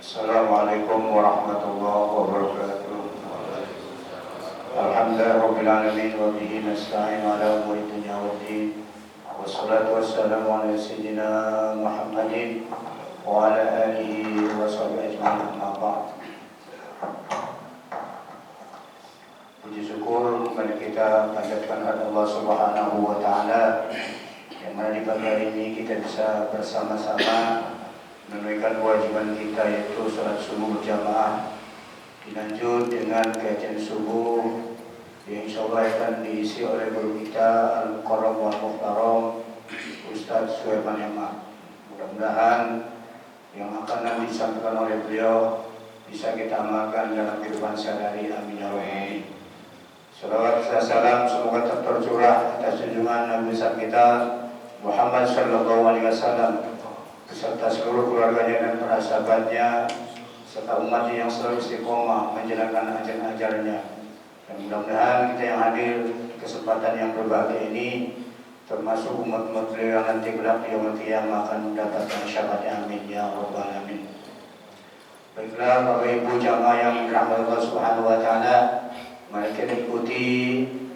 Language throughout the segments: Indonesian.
Assalamualaikum warahmatullahi wabarakatuh. Alhamdulillahirabbil alamin wa bihi nasta'in ala umuri dunya waddin. Wassalatu wassalamu ala sayyidina Muhammadin wa ala alihi wa sahbihi ajma'in, amma ba'd. Puji syukur kepada kita panjatkan kepada Allah Subhanahu wa taala yang mana di pagi hari ini kita bisa bersama-sama menunaikan kewajiban kita, yaitu salat subuh berjamaah, dilanjut dengan kajian subuh yang insyaallah akan diisi oleh guru kita Al-Mukarram wal Muhtaram Ustaz Suherman Yama. Mudah-mudahan yang akan nanti disampaikan oleh beliau bisa kita amalkan dalam kehidupan sehari-hari. Amin ya rabbal alamin. Salawat dan salam semoga tercurah atas junjungan Nabi besar kita Muhammad sallallahu alaihi wasallam beserta seluruh keluarganya dan para sahabatnya serta umatnya yang selalu istiqomah menjalankan ajaran-ajarannya. Dan mudah-mudahan kita yang hadir kesempatan yang berbahagia ini termasuk umat-umat beliau yang nanti kelak di yaumul qiyamah akan mendapatkan syafaatnya. Amin ya rabbal alamin. Baiklah Bapak Ibu jamaah yang dirahmati Allah Subhanahu wa taala, mari kita ikuti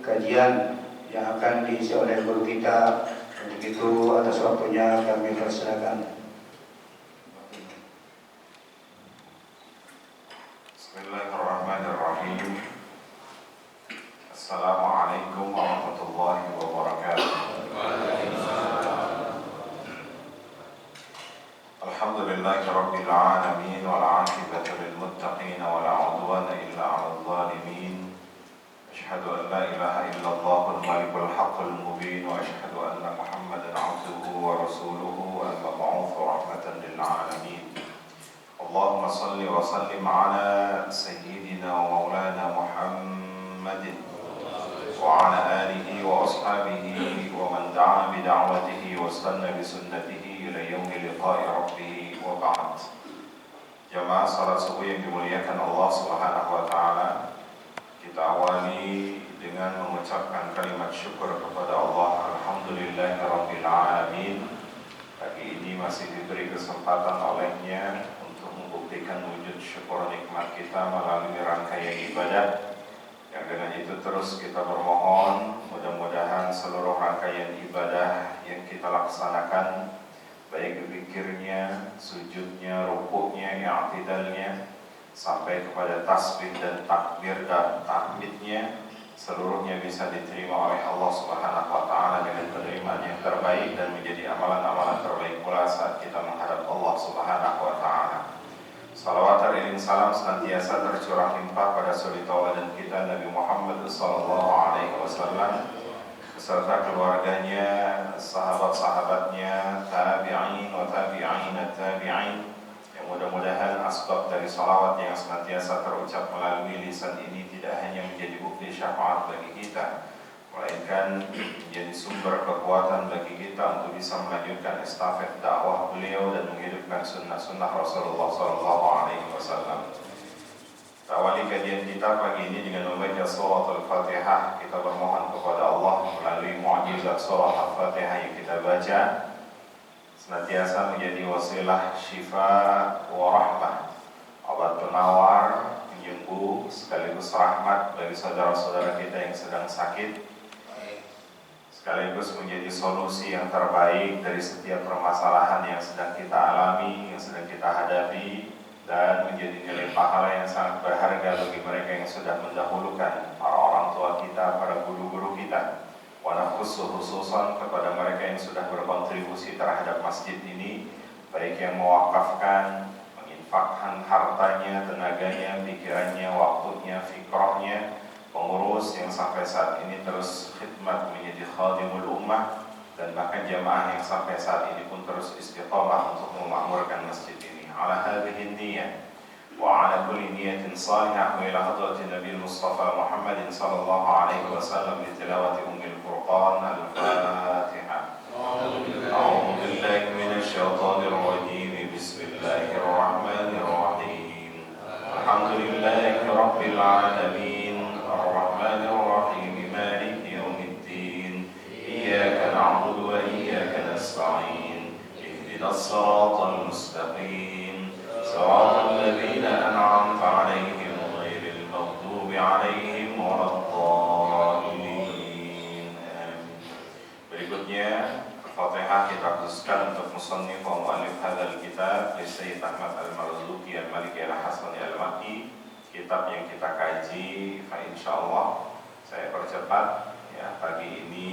kajian yang akan diisi oleh guru kita. Untuk itu atas waktunya kami persilakan. Bismillahirrahmanirrahim. Assalamualaikum warahmatullahi wabarakatuh. Alhamdulillahi rabbil alamin wal 'aqibatu lil muttaqin wa la 'udwana illa 'alal zalimin. Asyhadu an la ilaha illallahul malikul haqqul mubin wa asyhadu anna Muhammadan 'abduhu wa rasuluhu al-mab'uts rahmatan lil 'alamin. Allahumma salli wa sallim ala sayyidina wa maulana Muhammadin wa ala alihi wa ashabihi wa man da'a bi da'watihi wa istanna bi sunnatihi ila yaumi liqa'i rabbih wa ba'd. Jamaah salat subuh yang dimuliakan Allah Subhanahu wa taala, kita awali dengan mengucapkan kalimat syukur kepada Allah. Alhamdulillahirabbil alamin. Pagi ini masih diberi kesempatan olehnya membuktikan wujud syukur nikmat kita melalui rangkaian ibadah, yang dengan itu terus kita bermohon mudah-mudahan seluruh rangkaian ibadah yang kita laksanakan, baik zikirnya, sujudnya, rukuknya, i'tidalnya, sampai kepada tasbih dan takbir dan tahmidnya, seluruhnya bisa diterima oleh Allah Subhanahu wa taala dengan penerimaan yang terbaik dan menjadi amalan-amalan terbaik pula saat kita menghadap Allah Subhanahu wa taala. Salawat dan salam senantiasa tercurah limpah pada suri tauladan kita Nabi Muhammad sallallahu alaihi wasallam beserta keluarganya, sahabat-sahabatnya, tabi'in wa tabi'in at-tabi'in. Yang mudah-mudahan asbab dari salawat yang senantiasa terucap melalui lisan ini tidak hanya menjadi bukti syafaat bagi kita, melainkan menjadi sumber kekuatan bagi kita untuk bisa melanjutkan estafet dakwah beliau dan menghidupkan sunnah-sunnah Rasulullah SAW. Kita awali kajian kita pagi ini dengan membaca surah Al-Fatihah. Kita bermohon kepada Allah melalui mukjizat surah Al-Fatihah yang kita baca senantiasa menjadi wasilah syifa wa rahmah, obat penawar, penyembuh sekaligus rahmat bagi saudara-saudara kita yang sedang sakit, sekaligus menjadi solusi yang terbaik dari setiap permasalahan yang sedang kita alami, yang sedang kita hadapi, dan menjadi nilai pahala yang sangat berharga bagi mereka yang sudah mendahulukan para orang tua kita, para guru-guru kita, wa khususan kepada mereka yang sudah berkontribusi terhadap masjid ini, baik yang mewakafkan, menginfakkan hartanya, tenaganya, pikirannya, waktunya, fikrahnya, pengurus yang sampai saat ini terus khidmat menjadi khadimul ummah, dan bahkan jamaah yang sampai saat ini pun terus istiqamah untuk memakmurkan masjid ini. Ala hadhihi niyyah wa ala kulli niyatin salihah wa ila hadratin Nabi Mustafa Muhammadin sallallahu alaihi wasallam li tilawati ummil Qur'an al-Fatihah. A'udzu billahi minasy syaithanir rajim. Bismillahirrahmanirrahim. Alhamdulillahi rabbil alamin. Ar-Rahmanir Rahim. Maliki yaumiddin. Iyyaka na'budu wa iyyaka nasta'in. Ihdinas siratal mustaqim. Siratal عليهم ولا الضالين. Berikutnya Al-Fatihah kita khususkan untuk musannif wa mu'allif hadzal kitab Sayyid Ahmad Al-Marzuki Al-Maliki Al-Hasani Al-Makki. Kitab yang kita kaji, insyaallah saya percepat ya, pagi ini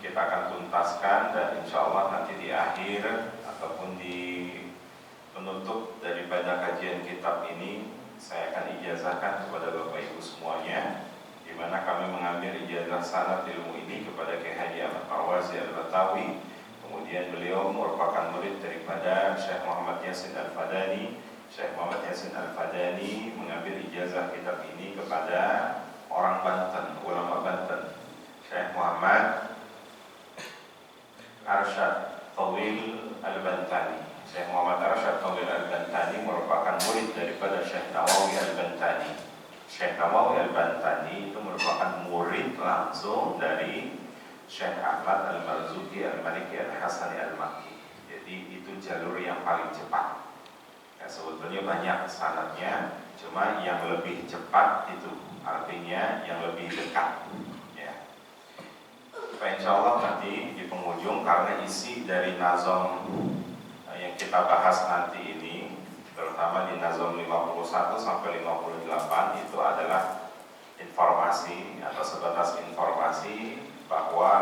kita akan tuntaskan dan insyaallah nanti di akhir ataupun di penutup daripada kajian kitab ini saya akan ijazahkan kepada Bapak Ibu semuanya, di mana kami mengambil ijazah sanad ilmu ini kepada Kiai Haji Ahmad Marwazi Al-Batawi. Kemudian beliau merupakan murid daripada Syekh Muhammad Yasin Al-Fadani. Syekh Muhammad Yasin Al-Fadani mengambil ijazah kitab ini kepada orang Banten, ulama Banten, Syekh Muhammad Arsyad Tawil Al-Bantani. Syekh Muhammad Arsyad Tawil Al-Bantani merupakan murid daripada Syekh Nawawi Al-Bantani. Syekh Nawawi Al-Bantani itu merupakan murid langsung dari Syekh Ahmad Al-Marzuki Al-Maliki Al-Hasani Al-Makki. Jadi itu jalur yang paling cepat ya, sebetulnya banyak sanadnya, cuma yang lebih cepat itu artinya yang lebih dekat ya. Insya Allah nanti di penghujung, karena isi dari nazam yang kita bahas nanti ini, terutama di nazam 51 sampai 58 itu adalah informasi atau sebatas informasi bahwa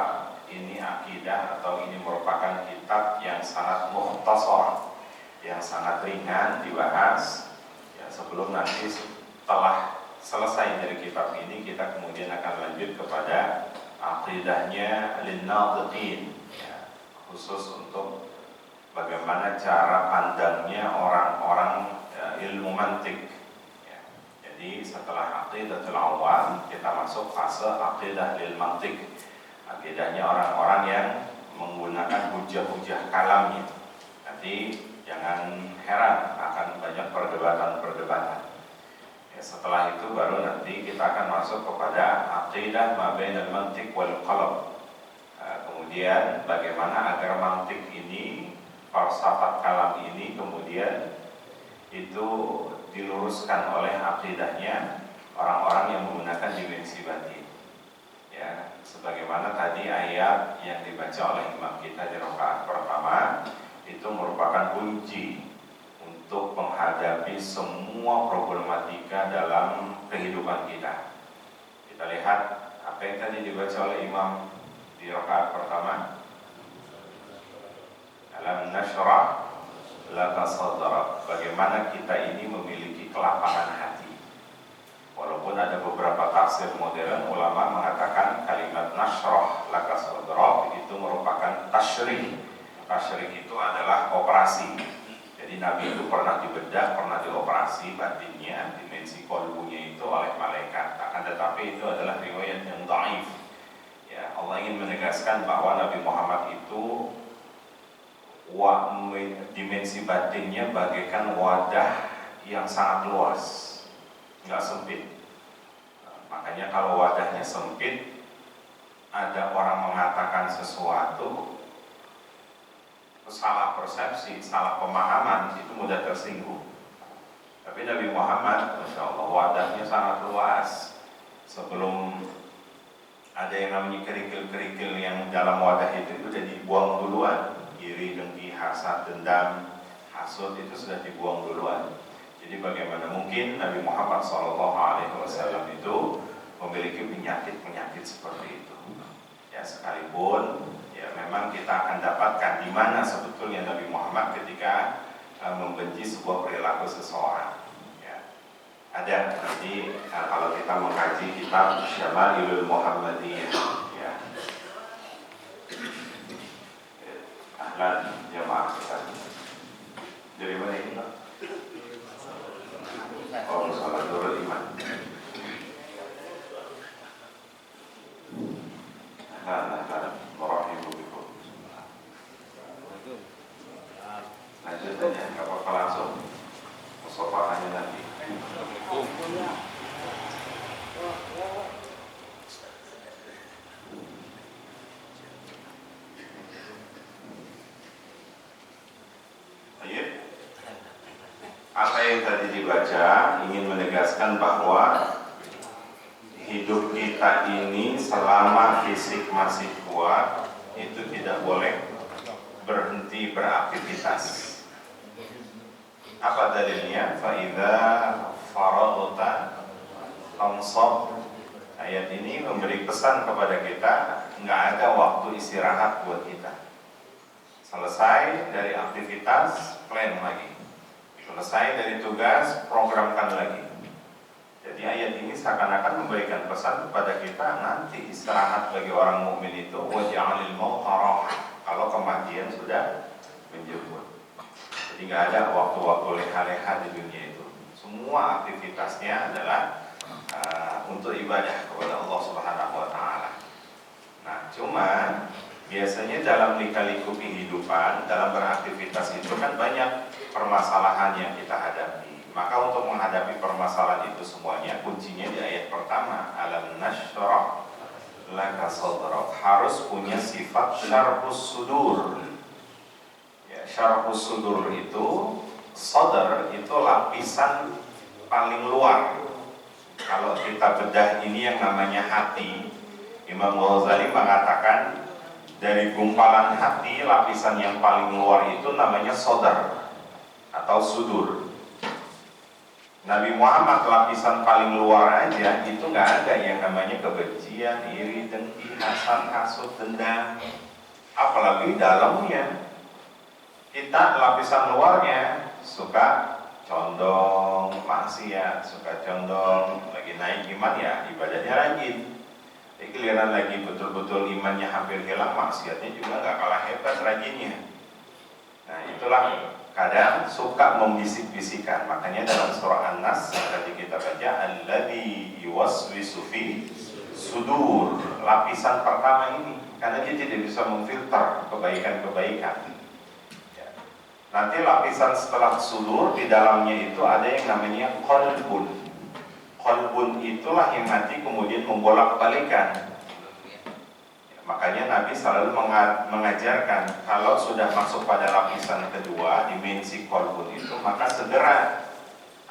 ini akidah atau ini merupakan kitab yang sangat mukhtasar, yang sangat ringan dibahas ya, sebelum nanti setelah selesai dari kitab ini kita kemudian akan lanjut kepada aqidahnya lin-nadiqin ya, khusus untuk bagaimana cara pandangnya orang-orang ya, ilmu mantik ya. Jadi setelah aqidatul awam kita masuk fase aqidah lil mantik, akidahnya orang-orang yang menggunakan hujah-hujah kalamnya. Nanti jangan heran akan banyak perdebatan-perdebatan ya, setelah itu baru nanti kita akan masuk kepada aqidah ma bainal mantiq wal qalam. Kemudian bagaimana agar mantik ini, falsafat kalam ini kemudian itu diluruskan oleh akidahnya orang-orang yang menggunakan dimensi batin ya, sebagaimana tadi ayat yang dibaca oleh imam kita di rakaat pertama itu merupakan kunci untuk menghadapi semua problematika dalam kehidupan kita. Kita lihat apa yang tadi dibaca oleh imam di rakaat pertama, alam nashrah laka sadrak, bagaimana kita ini memiliki kelapangan hati. Walaupun ada beberapa tafsir modern, ulama mengatakan kalimat nashrah laka sadrak itu merupakan tasyrih. Tasyrih itu adalah operasi. Jadi Nabi itu pernah dibedah, pernah dioperasi batinnya, dimensi kolbunya itu oleh malaikat. Akan tetapi itu adalah riwayat yang dhaif. Ya, Allah ingin menegaskan bahwa Nabi Muhammad itu dimensi batinnya bagaikan wadah yang sangat luas, nggak sempit. Makanya kalau wadahnya sempit, ada orang mengatakan sesuatu, salah persepsi, salah pemahaman, itu mudah tersinggung. Tapi Nabi Muhammad, Masya Allah, wadahnya sangat luas. Sebelum ada yang namanya kerikil-kerikil yang dalam wadah itu sudah dibuang duluan. Iri, dengki, hasad, dendam, hasud itu sudah dibuang duluan. Jadi bagaimana mungkin Nabi Muhammad SAW itu memiliki penyakit-penyakit seperti itu? Ya, sekalipun ya memang kita akan dapatkan di mana sebetulnya Nabi Muhammad ketika membenci sebuah perilaku seseorang. Ya. Ada nanti kalau kita mengkaji kitab Syama'ilul Muhammadiyah. Ya. Ahlan jamaah kita. Dari mana ini Pak? Oh, salah Nurul Iman. Ahlan warahmatullahi. Lanjut aja, nggak apa-apa langsung. Musafahannya nanti. Apa yang tadi dibaca ingin menegaskan bahwa hidup kita ini selama fisik masih kuat itu tidak boleh berhenti beraktivitas. Apa dalilnya? Fa'idha faraghta fansab. Ayat ini memberi pesan kepada kita, nggak ada waktu istirahat buat kita. Selesai dari aktivitas, plan lagi. Selesai dari tugas, programkan lagi. Jadi ayat ini seakan-akan memberikan pesan kepada kita, nanti istirahat bagi orang mukmin itu waj'alil mauta rahah, kalau kematian sudah menjemput. Jadi nggak ada waktu-waktu leha-leha di dunia itu. Semua aktivitasnya adalah untuk ibadah kepada Allah Subhanahu wa taala. Nah, cuma biasanya dalam lika-liku kehidupan, dalam beraktivitas itu kan banyak permasalahan yang kita hadapi. Maka untuk menghadapi permasalahan itu semuanya, kuncinya di ayat pertama, alam nashrah laka sadrak, harus punya sifat syarhus sudur. Ya, syarhus sudur itu, sadar itu lapisan paling luar. Kalau kita bedah ini yang namanya hati, Imam Ghazali mengatakan dari gumpalan hati, lapisan yang paling luar itu namanya sadar atau sudur. Nabi Muhammad lapisan paling luar aja itu nggak ada yang namanya kebencian, iri, dengki, hasad, hasud, dendam. Apalagi dalamnya. Kita lapisan luarnya suka condong maksiat, suka condong lagi naik iman ya ibadahnya rajin. Jadi giliran lagi betul-betul imannya hampir hilang, maksiatnya juga nggak kalah hebat rajinnya. Nah itulah kadang suka membisik-bisikan. Makanya dalam surah An-Nas tadi kita baca alladzi yuwaswisu fi sudur, lapisan pertama ini, karena dia tidak bisa memfilter kebaikan-kebaikan. Nanti lapisan setelah sudur, di dalamnya itu ada yang namanya qalbun. Qalbun itulah yang nanti kemudian membolak-balikan. Makanya Nabi selalu mengajarkan kalau sudah masuk pada lapisan kedua, dimensi qalbun itu, maka segera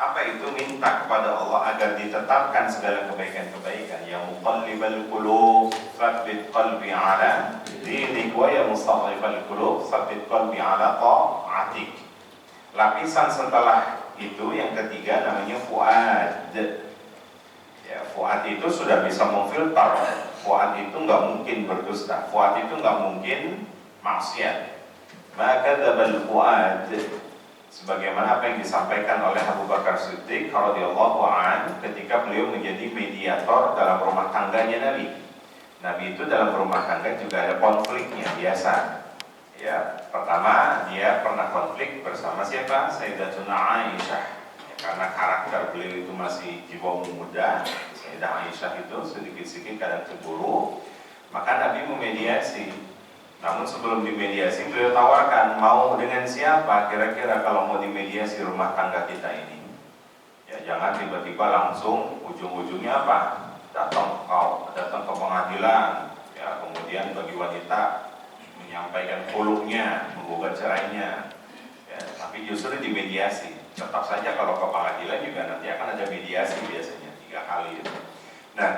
apa itu minta kepada Allah agar ditetapkan segala kebaikan-kebaikan. Ya muqallibal qulub, tsabbit qalbi ala dinik, wa ya mustadhifal qulub, tsabbit qalbi ala ta'atik. Lapisan setelah itu yang ketiga namanya fuad. Ya, fuad itu sudah bisa memfilter. Fuad itu nggak mungkin berdusta. Fuad itu nggak mungkin maksiat. Maka dzabal fuad, sebagaimana apa yang disampaikan oleh Abu Bakar Siddiq radhiyallahu anhu ketika beliau menjadi mediator dalam rumah tangganya Nabi. Nabi itu dalam rumah tangga juga ada konfliknya biasa. Ya, pertama dia pernah konflik bersama siapa? Sayyidatuna Aisyah. Ya, karena karakter beliau itu masih jiwa muda, Sayyidah Aisyah itu sedikit-sedikit kadang cemburu, maka Nabi memediasi. Namun sebelum dimediasi beliau tawarkan, mau dengan siapa kira-kira kalau mau dimediasi rumah tangga kita ini. Ya jangan tiba-tiba langsung ujung-ujungnya apa? Datang ke pengadilan. Ya kemudian bagi wanita menyampaikan khuluknya, menggugat cerainya. Ya, tapi justru dimediasi. Tetap saja kalau ke pengadilan juga nanti akan ada mediasi biasanya 3 kali. Nah,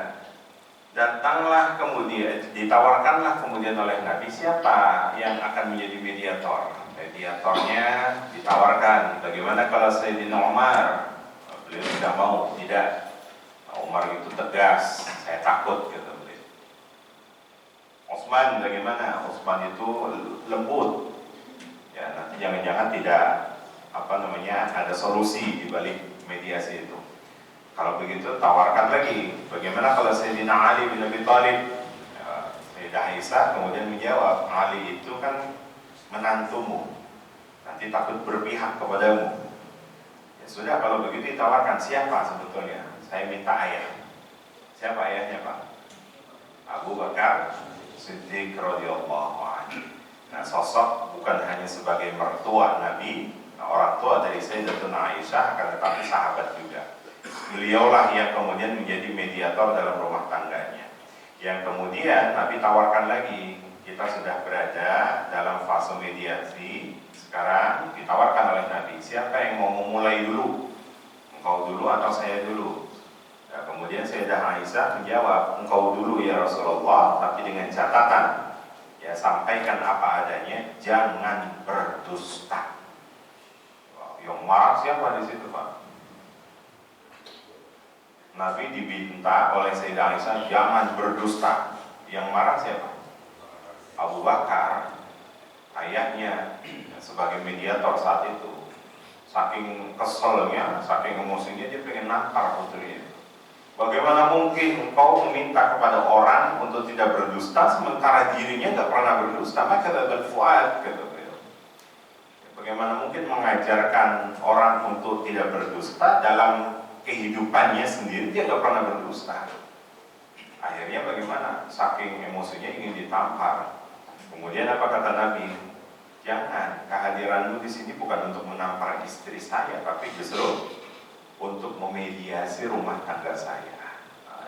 datanglah kemudian, ditawarkanlah kemudian oleh Nabi siapa yang akan menjadi mediator. Mediatornya ditawarkan, bagaimana kalau Sayyidina Umar? Beliau tidak mau, tidak. Umar itu tegas, saya takut gitu beliau. Utsman bagaimana? Utsman itu lembut. Ya nanti jangan-jangan tidak ada solusi di balik mediasi itu. Kalau begitu tawarkan lagi, bagaimana kalau Sayyidina Ali bin Abi Thalib? Sayyidah Aisyah kemudian menjawab, Ali itu kan menantumu, nanti takut berpihak kepadamu. Ya sudah, kalau begitu ditawarkan siapa sebetulnya? Saya minta ayah. Siapa ayahnya Pak? Abu Bakar Siddiq radhiyallahu anhu. Nah sosok bukan hanya sebagai mertua Nabi, orang tua dari Sayyidatuna Aisyah, akan tetapi sahabat juga. Beliaulah yang kemudian menjadi mediator dalam rumah tangganya. Yang kemudian Nabi tawarkan lagi, kita sudah berada dalam fase mediasi. Sekarang ditawarkan oleh Nabi, siapa yang mau memulai dulu? Engkau dulu atau saya dulu? Nah, Kemudian Sayyidah Aisyah menjawab, engkau dulu ya Rasulullah, tapi dengan catatan, ya sampaikan apa adanya, jangan berdusta. Yang marah siapa di situ, Pak? Nabi diminta oleh Sayyidah Aisyah jangan berdusta. Yang marah siapa? Abu Bakar, ayahnya, sebagai mediator saat itu. Saking keselnya, saking emosinya, dia pengen nampar putrinya. Bagaimana mungkin engkau meminta kepada orang untuk tidak berdusta sementara dirinya tidak pernah berdusta? Maka berfuad, kata beliau. Bagaimana mungkin mengajarkan orang untuk tidak berdusta dalam kehidupannya sendiri dia tidak pernah berdusta? Akhirnya bagaimana? Saking emosinya ingin ditampar. Kemudian apa kata Nabi? Jangan, kehadiranmu di sini bukan untuk menampar istri saya, tapi justru untuk memediasi rumah tangga saya. Nah,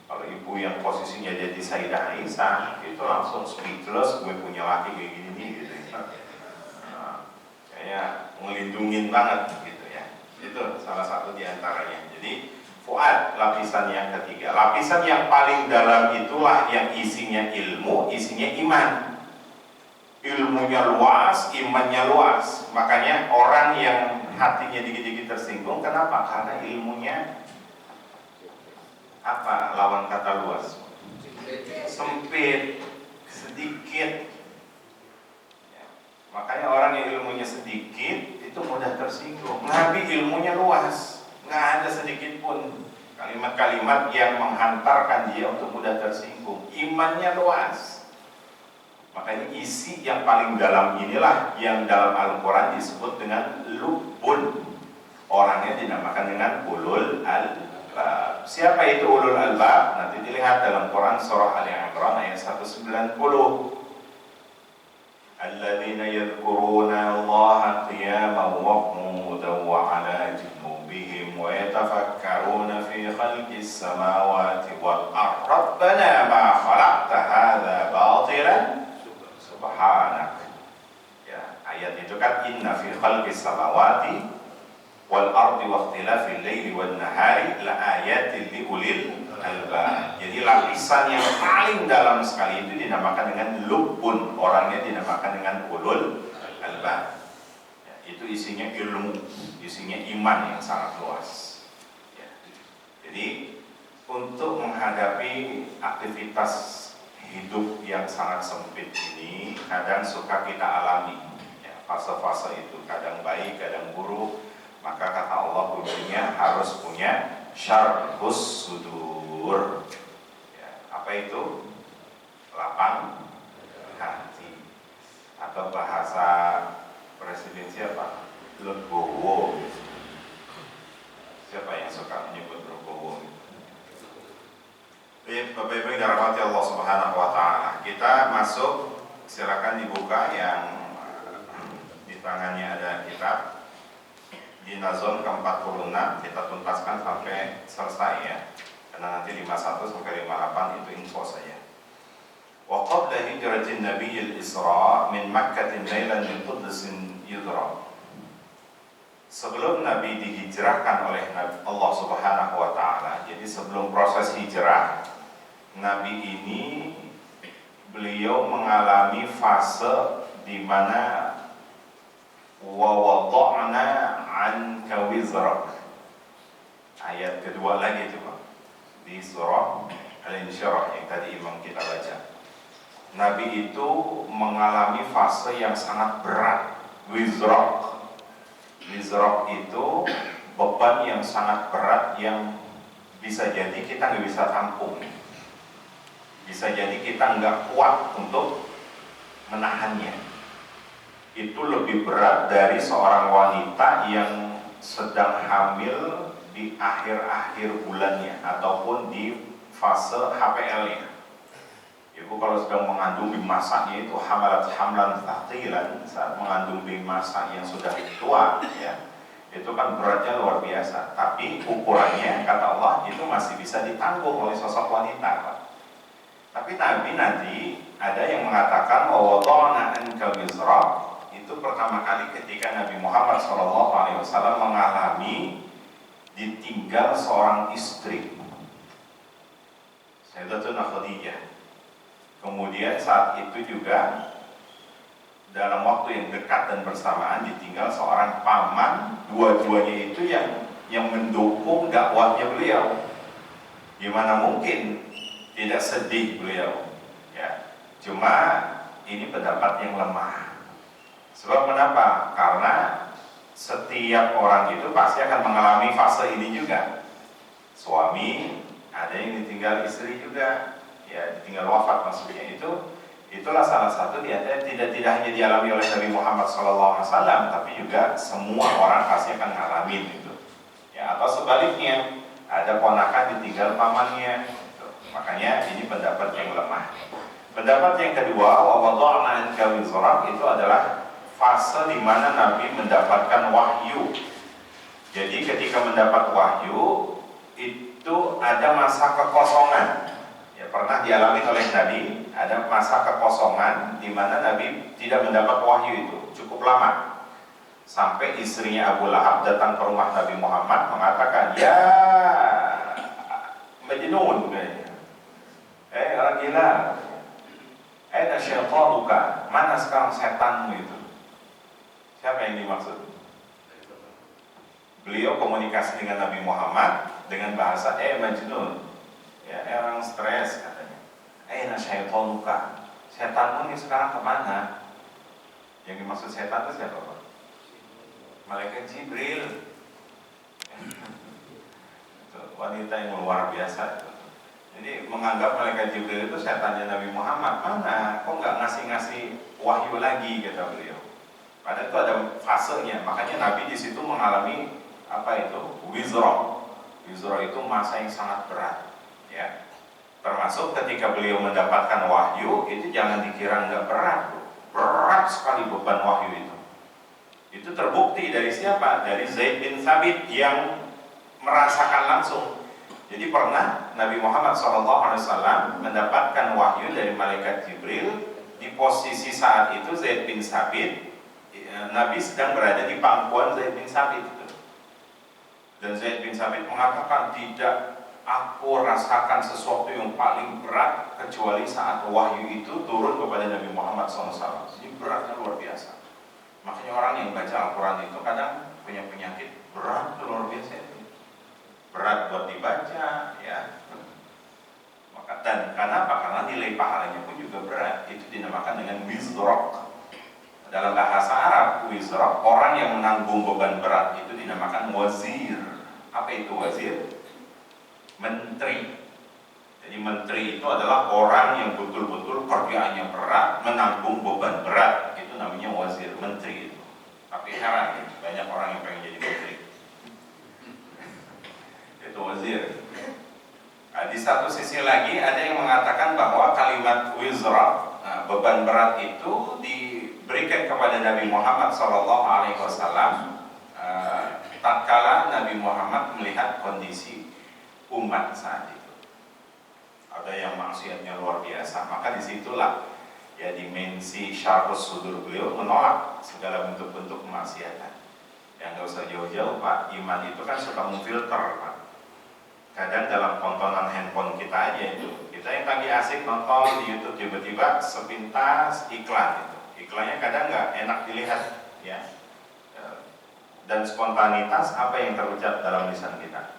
kalau ibu yang posisinya jadi Sayyidah Aisyah, itu langsung speechless, gue punya laki kayak gini gitu. Nah, kayaknya ngelindungin banget gitu ya. Itu salah satu diantaranya. Jadi fuad, lapisan yang ketiga. Lapisan yang paling dalam itulah yang isinya ilmu, isinya iman. Ilmunya luas, imannya luas. Makanya orang yang hatinya dikit-dikit tersinggung, kenapa? Karena ilmunya apa? Lawan kata luas, sempit, sedikit ya. Makanya orang yang ilmunya sedikit itu mudah tersinggung. Nabi ilmunya luas, nggak ada sedikit pun kalimat-kalimat yang menghantarkan dia untuk mudah tersinggung. Imannya luas. Makanya isi yang paling dalam inilah yang dalam Al-Quran disebut dengan lubun. Orangnya dinamakan dengan ulul albab. Siapa itu ulul albab? Nanti dilihat dalam Quran surah Ali Imran ayat 190. Alladzina yadhkuruna Allah qiyaman wa qu'udan wa 'ala junubihim wa yatafakkaruna fi khalqis samawati wal ardh. Rabbana ma khalaqta hadza batilan subhanak. Ya, ayat itu kan inna fi khalqis samawati wal ardi wa ikhtilafil laili wan nahari la ayatin li ulil albab. Jadi lapisan yang paling dalam sekali itu dinamakan dengan lubun, orangnya dinamakan dengan ulul albab. Ya, itu isinya ilmu, isinya iman yang sangat luas. Ya. Jadi untuk menghadapi aktivitas hidup yang sangat sempit ini kadang suka kita alami ya, fase-fase itu kadang baik, kadang buruk. Maka kata Allah kuncinya harus punya syarhus sudur ya, apa itu? Lapang hati, atau bahasa presiden siapa? Legowo. Siapa yang suka menyebut legowo? Bapak Ibu yang dirahmati Allah Subhanahu wa taala, kita masuk, silakan dibuka yang di tangannya ada kitab di Nazom ke-46, kita tuntaskan sampai selesai ya. Karena nanti 51 sampai 58 itu info saja. Wa qabla hijratin Nabiyil Isra min Makkatin lailan min Qudsin yudra. Sebelum Nabi dihijrahkan oleh Allah Subhanahu wa taala, jadi sebelum proses hijrah Nabi ini beliau mengalami fase di mana wa wada'na 'anka wizrak. Ayat kedua lagi itu Pak, di surah Al-Insyirah yang tadi Imam kita baca. Nabi itu mengalami fase yang sangat berat, wizrak. Wizrak itu beban yang sangat berat yang bisa jadi kita nggak bisa tampung. Bisa jadi kita nggak kuat untuk menahannya. Itu lebih berat dari seorang wanita yang sedang hamil di akhir-akhir bulannya ataupun di fase HPL-nya. Ibu kalau sedang mengandung di masanya itu hamlan thaqilan, saat mengandung di masa yang sudah tua ya, itu kan beratnya luar biasa. Tapi ukurannya kata Allah itu masih bisa ditanggung oleh sosok wanita Pak. Tapi Nabi nanti ada yang mengatakan wada'na anka wizrak, itu pertama kali ketika Nabi Muhammad SAW mengalami ditinggal seorang istri Sayyidatuna Khadijah. Kemudian saat itu juga dalam waktu yang dekat dan bersamaan ditinggal seorang paman, dua-duanya itu yang mendukung dakwahnya beliau. Gimana mungkin tidak sedih beliau? Ya, cuma ini pendapat yang lemah. Sebab kenapa? Karena setiap orang itu pasti akan mengalami fase ini juga. Suami, ada yang ditinggal istri juga, ya ditinggal wafat maksudnya itulah salah satu tidak hanya dialami oleh Nabi Muhammad SAW, tapi juga semua orang pasti akan ngalamin itu. Ya, atau sebaliknya, ada ponakan ditinggal pamannya. Gitu. Makanya ini pendapat yang lemah. Pendapat yang kedua, wawadha'na anka wizrak, itu adalah fase di mana Nabi mendapatkan wahyu. Jadi ketika mendapat wahyu itu ada masa kekosongan. Ya, pernah dialami oleh Nabi, ada masa kekosongan di mana Nabi tidak mendapat wahyu itu cukup lama. Sampai istrinya Abu Lahab datang ke rumah Nabi Muhammad mengatakan, "Ya Majnun, orang gila. Aina syaitanuka, mana sekarang setanmu itu?" Siapa yang dimaksud? Beliau komunikasi dengan Nabi Muhammad dengan bahasa Majnun. Ya, orang stres katanya. Aina syaitanuka, setanmu ini sekarang kemana? Yang dimaksud setan itu siapa, Pak? Malaikat Jibril. Wanita yang luar biasa. Jadi menganggap malaikat Jibril itu setannya Nabi Muhammad. Mana? Kok nggak ngasih wahyu lagi, kata beliau. Padahal itu ada fasenya. Makanya Nabi di situ mengalami wizra. Wizra itu masa yang sangat berat. Ya. Termasuk ketika beliau mendapatkan wahyu, itu jangan dikira nggak berat. Berat sekali beban wahyu itu. Itu terbukti dari siapa? Dari Zaid bin Thabit yang merasakan langsung. Jadi pernah Nabi Muhammad SAW mendapatkan wahyu dari malaikat Jibril. Di posisi saat itu Zaid bin Thabit, Nabi sedang berada di pangkuan Zaid bin Thabit itu. Dan Zaid bin Thabit mengatakan, tidak, aku rasakan sesuatu yang paling berat kecuali saat wahyu itu turun kepada Nabi Muhammad SAW. Ini beratnya luar biasa. Makanya orang yang baca Al-Quran itu kadang punya penyakit berat luar biasa itu. Berat buat dibaca, ya. Dan kenapa? Karena nilai pahalanya pun juga berat. Itu dinamakan dengan wizrak. Dalam bahasa Arab, wizrak, orang yang menanggung beban berat itu dinamakan wazir. Apa itu wazir? Menteri. Jadi menteri itu adalah orang yang betul-betul kerjaannya berat, menanggung beban berat. Itu namanya wazir, menteri itu. Tapi heran, banyak orang yang pengen jadi menteri. Itu wazir. Nah, di satu sisi lagi ada yang mengatakan bahwa kalimat wizra, beban berat itu diberikan kepada Nabi Muhammad SAW tatkala Nabi Muhammad melihat kondisi umat saat itu. Ada yang maksiatnya luar biasa, maka disitulah ya dimensi syarhus sudur beliau menolak segala bentuk-bentuk kemaksiatan. Yang nggak usah jauh-jauh, Pak, iman itu kan suka memfilter, Pak. Kadang dalam tontonan handphone kita aja itu, kita yang lagi asik nonton di YouTube tiba-tiba sepintas iklan itu. Iklannya kadang nggak enak dilihat, ya. Dan spontanitas apa yang terucap dalam lisan kita?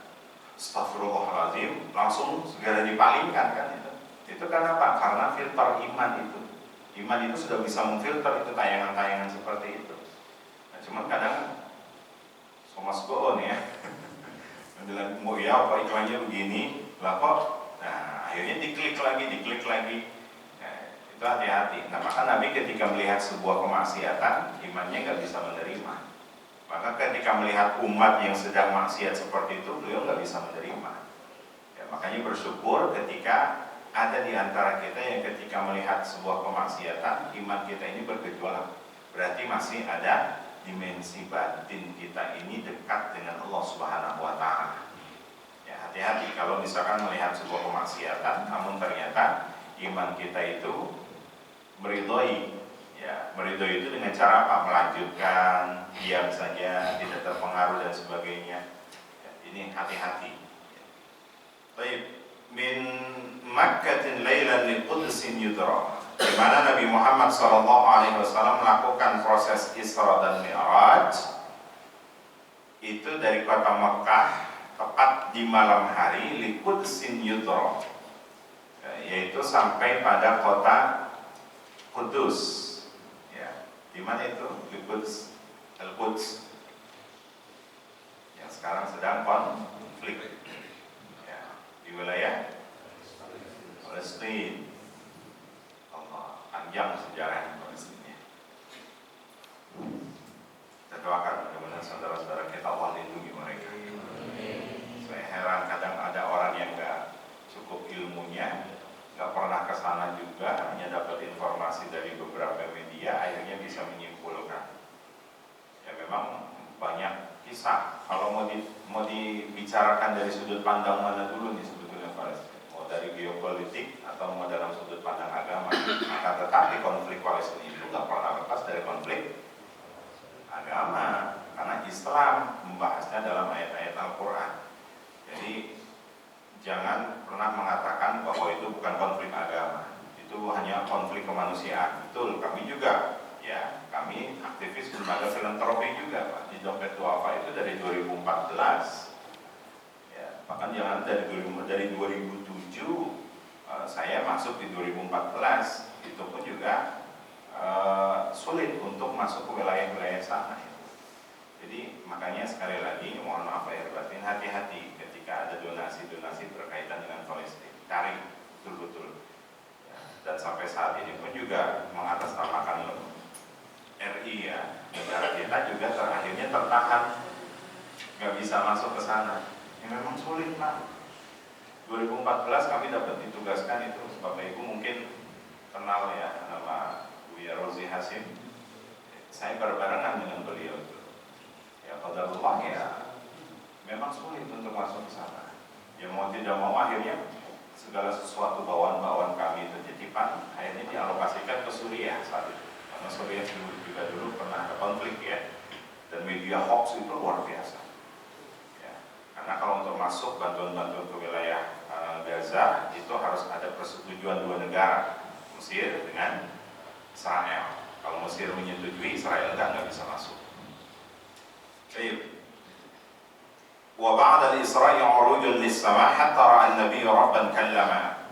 Astagfirullahaladzim, langsung segera dipalingkan kan itu. Itu kenapa? Karena filter iman itu. Iman itu sudah bisa memfilter itu tayangan-tayangan seperti itu. Nah, cuman kadang somas goon ya. Bilang mau ya apa iklannya begini, lah kok, nah akhirnya diklik lagi. Nah, itu hati-hati. Nah maka Nabi ketika melihat sebuah kemaksiatan, imannya nggak bisa menerima. Maka ketika melihat umat yang sedang maksiat seperti itu, beliau nggak bisa menerima. Ya, makanya bersyukur ketika ada di antara kita yang ketika melihat sebuah kemaksiatan, iman kita ini bergejolak. Berarti masih ada dimensi batin kita ini dekat dengan Allah Subhanahu wa Ta'ala. Ya, hati-hati kalau misalkan melihat sebuah kemaksiatan, namun ternyata iman kita itu meridhoi. Ya, meridhoi itu dengan cara apa? Melanjutkan, diam saja, tidak terpengaruh dan sebagainya. Ya, ini hati-hati. Baik, min lailatin lailan liqudsin yudra, di mana Nabi Muhammad SAW melakukan proses Isra dan Mi'raj itu dari kota Mekah tepat di malam hari liqudsin yudra, yaitu sampai pada kota Kudus. Ya, di mana itu? Al-Quds, yang sekarang sedang konflik, ya, di wilayah Palestina. Allah, panjang sejarah Palestina. Kita doakan mudah-mudahan saudara-saudara kita Allah lindungi mereka. Saya heran kadang ada orang yang nggak cukup ilmunya, nggak pernah ke sana juga, hanya dapat informasi dari beberapa media, akhirnya bisa menyimpulkan. Ya memang banyak kisah. Kalau mau dibicarakan dari sudut pandang mana dulu nih sebetulnya Palestina, mau dari geopolitik atau mau dalam sudut pandang agama. Maka tetapi konflik Palestina itu nggak pernah lepas dari konflik agama, karena Islam membahasnya dalam ayat-ayat Al-Quran. Jadi jangan pernah mengatakan bahwa itu bukan konflik agama, itu hanya konflik kemanusiaan. Betul, kami juga, ya, kami aktivis lembaga filantropi juga, Pak. Di Dompet Duafa itu dari 2014, ya, bahkan jangan dari 2007, saya masuk di 2014, itu pun juga sulit untuk masuk ke wilayah-wilayah sana. Jadi makanya sekali lagi mohon maaf lahir batin, hati-hati ketika ada donasi-donasi berkaitan dengan Palestina, cari betul-betul. Ya, dan sampai saat ini pun juga mengatasnamakan RI, ya, negara kita juga terakhirnya tertahan, nggak bisa masuk ke sana. Ya memang sulit, Pak. 2014 kami dapat ditugaskan itu, Bapak Ibu mungkin kenal ya nama Buya Rozi Hasim. Saya berbarengan dengan beliau. Ya qadarullah, ya memang sulit untuk masuk ke sana. Ya mau tidak mau akhirnya segala sesuatu bawaan-bawaan kami itu titipan akhirnya dialokasikan ke Suriah saat itu. Karena Suriah juga dulu pernah ada konflik, ya. Dan media hoax itu luar biasa. Ya, karena kalau untuk masuk bantuan-bantuan ke wilayah Gaza itu harus ada persetujuan dua negara, Mesir dengan Israel. Kalau Mesir menyetujui, Israel nggak bisa masuk. Baik. Wa ba'da al-Isra'i 'urujun lis-sama' hatta ra'a an-nabiy rabban kallama.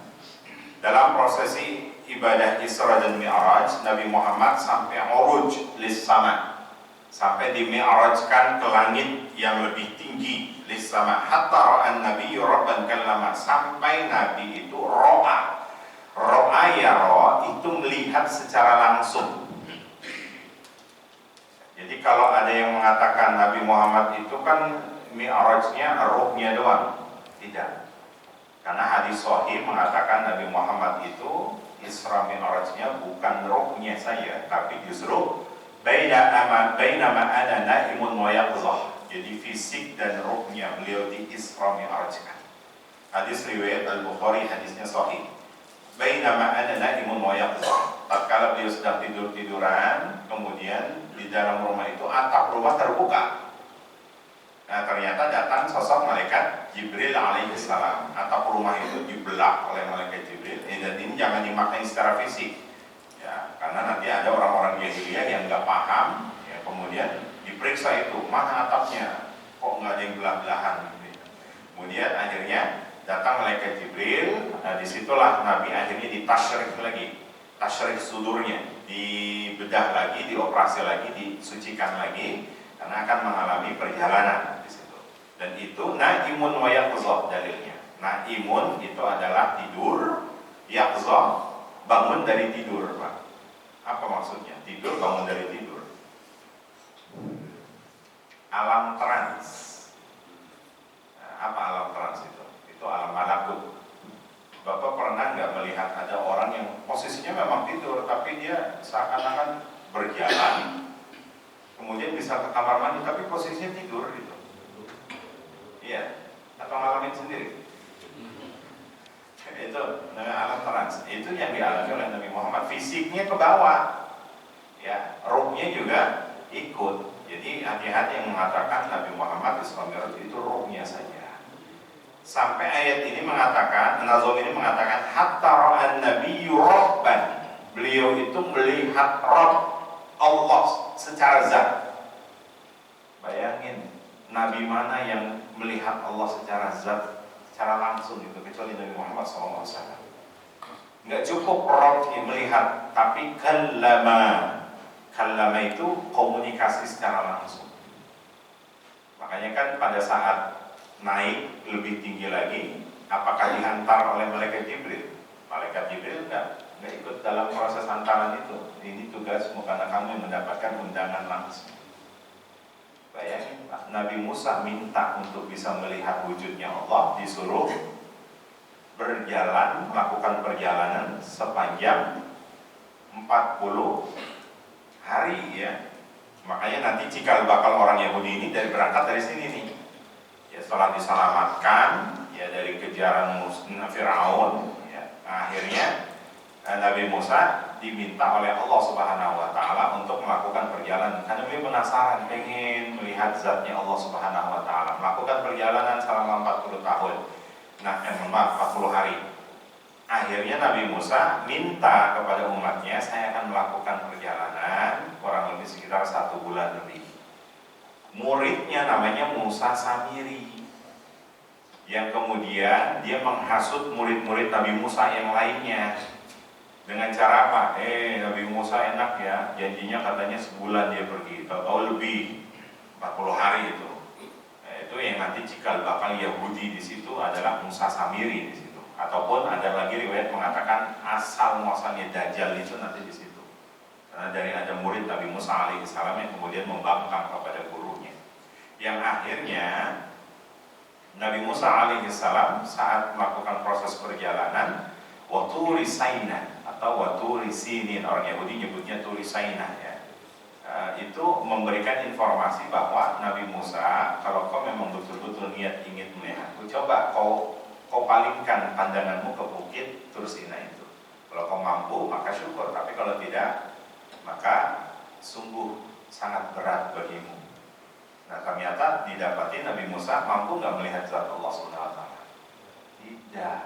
Dalam prosesi ibadah Isra dan Mi'raj, Nabi Muhammad sampai uruj lis-sama', sampai di-mi'rajkan ke langit yang lebih tinggi, lis-sama' hatta ra'a an-nabiy rabban kallama, sampai Nabi itu ro'a yara itu melihat secara langsung. Jadi kalau ada yang mengatakan Nabi Muhammad itu kan mi'rajnya ruhnya doang, tidak. Karena hadis sahih mengatakan Nabi Muhammad itu Isra Mi'rajnya bukan ruhnya saya, tapi justru bainama ana naimun wa yaqzah. Jadi fisik dan ruhnya beliau di Isra Mi'rajkan. Hadis riwayat Al-Bukhari, hadisnya sahih. Bainama ana naimun wa yaqzah. Tatkala beliau sedang tidur-tiduran, kemudian di dalam rumah itu atap rumah terbuka. Nah ternyata datang sosok malaikat Jibril alaihissalam. Atap rumah itu dibelah oleh malaikat Jibril. Dan ini jangan dimaknai secara fisik, ya, karena nanti ada orang-orang jahiliyah yang nggak paham, ya, kemudian diperiksa itu mana atapnya, kok nggak ada yang belah-belahan. Kemudian akhirnya datang malaikat Jibril. Nah disitulah Nabi akhirnya ditasyrik lagi, tasyrik sudurnya, dibedah lagi, dioperasi lagi, disucikan lagi, karena akan mengalami perjalanan di situ. Dan itu naimun wa yaqzah dalilnya. Naimun itu adalah tidur, yaqzah bangun dari tidur, Pak. Apa maksudnya? Tidur bangun dari tidur. Alam trans. Nah, apa alam trans itu? Itu alam malakut. Bapak pernah nggak melihat ada orang yang posisinya memang tidur, tapi dia seakan-akan berjalan, kemudian bisa ke kamar mandi, tapi posisinya tidur gitu? Iya, atau ngalamin sendiri? Itu namanya alam trans. Itu yang dialami oleh Nabi Muhammad. Fisiknya ke bawah, ya, ruhnya juga ikut. Jadi hati-hati yang mengatakan Nabi Muhammad Isra Mi'raj itu ruhnya saja. Sampai ayat ini mengatakan, Nazom ini mengatakan hatta ra'an nabiyyu rabban. Beliau itu melihat Rabb, Allah secara zat. Bayangin, nabi mana yang melihat Allah secara zat, secara langsung itu, kecuali Nabi Muhammad SAW. Nggak cukup Rabb melihat, tapi kallama itu komunikasi secara langsung. Makanya kan pada saat naik lebih tinggi lagi, apakah dihantar oleh malaikat Jibril? Malaikat Jibril enggak ikut dalam proses hantaran itu. Ini tugasmu karena kamu mendapatkan undangan langsung. Bayangin Pak, Nabi Musa minta untuk bisa melihat wujudnya Allah, disuruh berjalan, melakukan perjalanan sepanjang 40 hari ya. Makanya nanti cikal bakal orang Yahudi ini berangkat dari sini nih. Ya, setelah diselamatkan ya dari kejaran Firaun, ya, akhirnya Nabi Musa diminta oleh Allah Subhanahu wa taala untuk melakukan perjalanan karena beliau penasaran, pengen melihat zatnya Allah Subhanahu wa taala. Melakukan perjalanan selama 40 tahun. Nah, 40 hari. Akhirnya Nabi Musa minta kepada umatnya, saya akan melakukan perjalanan kurang lebih sekitar 1 bulan lebih. Muridnya namanya Musa Samiri, yang kemudian dia menghasut murid-murid Nabi Musa yang lainnya. Dengan cara apa? Nabi Musa enak ya, janjinya katanya sebulan dia pergi, tahu lebih 40 hari itu. Itu yang nanti cikal bakal Yahudi di situ adalah Musa Samiri di situ. Ataupun ada lagi riwayat mengatakan asal muasalnya Dajjal itu nanti di situ. Karena dari ada murid Nabi Musa alaihissalam yang kemudian membangkang kepada gurunya. Yang akhirnya Nabi Musa alaihissalam saat melakukan proses perjalanan Waturi Saina atau Waturi Sinin, orang Yahudi nyebutnya Turi Saina ya. Itu memberikan informasi bahwa Nabi Musa, kalau kau memang betul-betul niat ingin melihatku, coba kau palingkan pandanganmu ke bukit Tur Sina itu. Kalau kau mampu maka syukur, tapi kalau tidak maka sungguh sangat berat bagimu. Nah, ternyata didapati Nabi Musa mampu nggak melihat zat Allah Subhanahu wa taala? Tidak.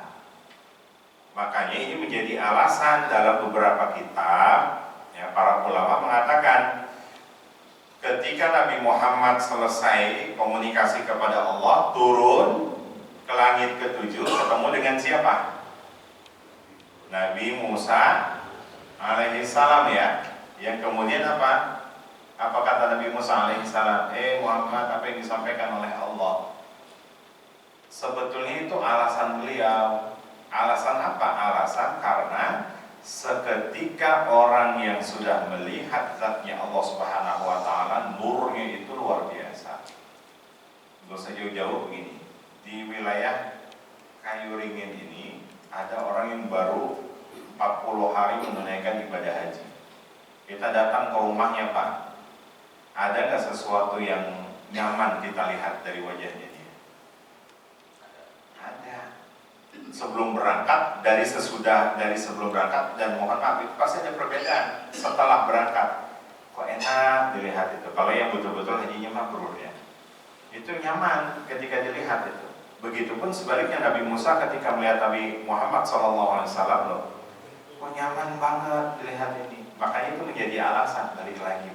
Makanya ini menjadi alasan dalam beberapa kitab ya, para ulama mengatakan ketika Nabi Muhammad selesai komunikasi kepada Allah, turun ke langit ke-7, ketemu dengan siapa? Nabi Musa alaihissalam ya. Yang kemudian apa? Apa kata Nabi Musa alaihissalam? Muhammad, apa yang disampaikan oleh Allah? Sebetulnya itu alasan beliau. Alasan apa? Alasan karena seketika orang yang sudah melihat zatnya Allah Subhanahu wa taala, nurnya itu luar biasa. Gak usah jauh-jauh begini. Di wilayah Kayu Ringin ini ada orang yang baru 40 hari menunaikan ibadah haji. Kita datang ke rumahnya, Pak. Ada nggak sesuatu yang nyaman kita lihat dari wajahnya dia? Ada. Sebelum berangkat, dari sebelum berangkat, dan mohon maaf itu pasti ada perbedaan. Setelah berangkat, kok enak dilihat itu. Kalau yang betul-betul hajinya mabrur ya, itu nyaman ketika dilihat itu. Begitupun sebaliknya Nabi Musa ketika melihat Nabi Muhammad SAW, loh, kok nyaman banget dilihat ini. Makanya itu menjadi alasan balik lagi.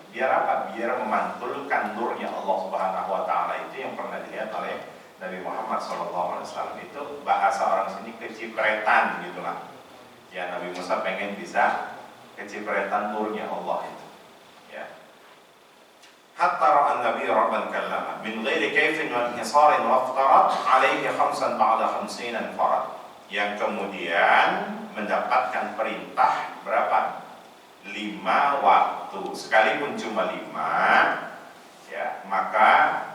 Biar apa? Biar memantulkan nurnya Allah Subhanahu wa taala itu yang pernah dilihat oleh Nabi Muhammad SAW. Itu bahasa orang sini kecipretan gitulah. Ya, Nabi Musa pengen bisa kecipretan nurnya Allah itu. Ya. Hatta ra'an Nabi rabban kallama min ghairi kaifin wa inhisarin wa aftarat alaihi khamsan ba'da khamsinan farad. Yang kemudian mendapatkan perintah berapa? 5 waktu. Sekalipun cuma 5 ya, maka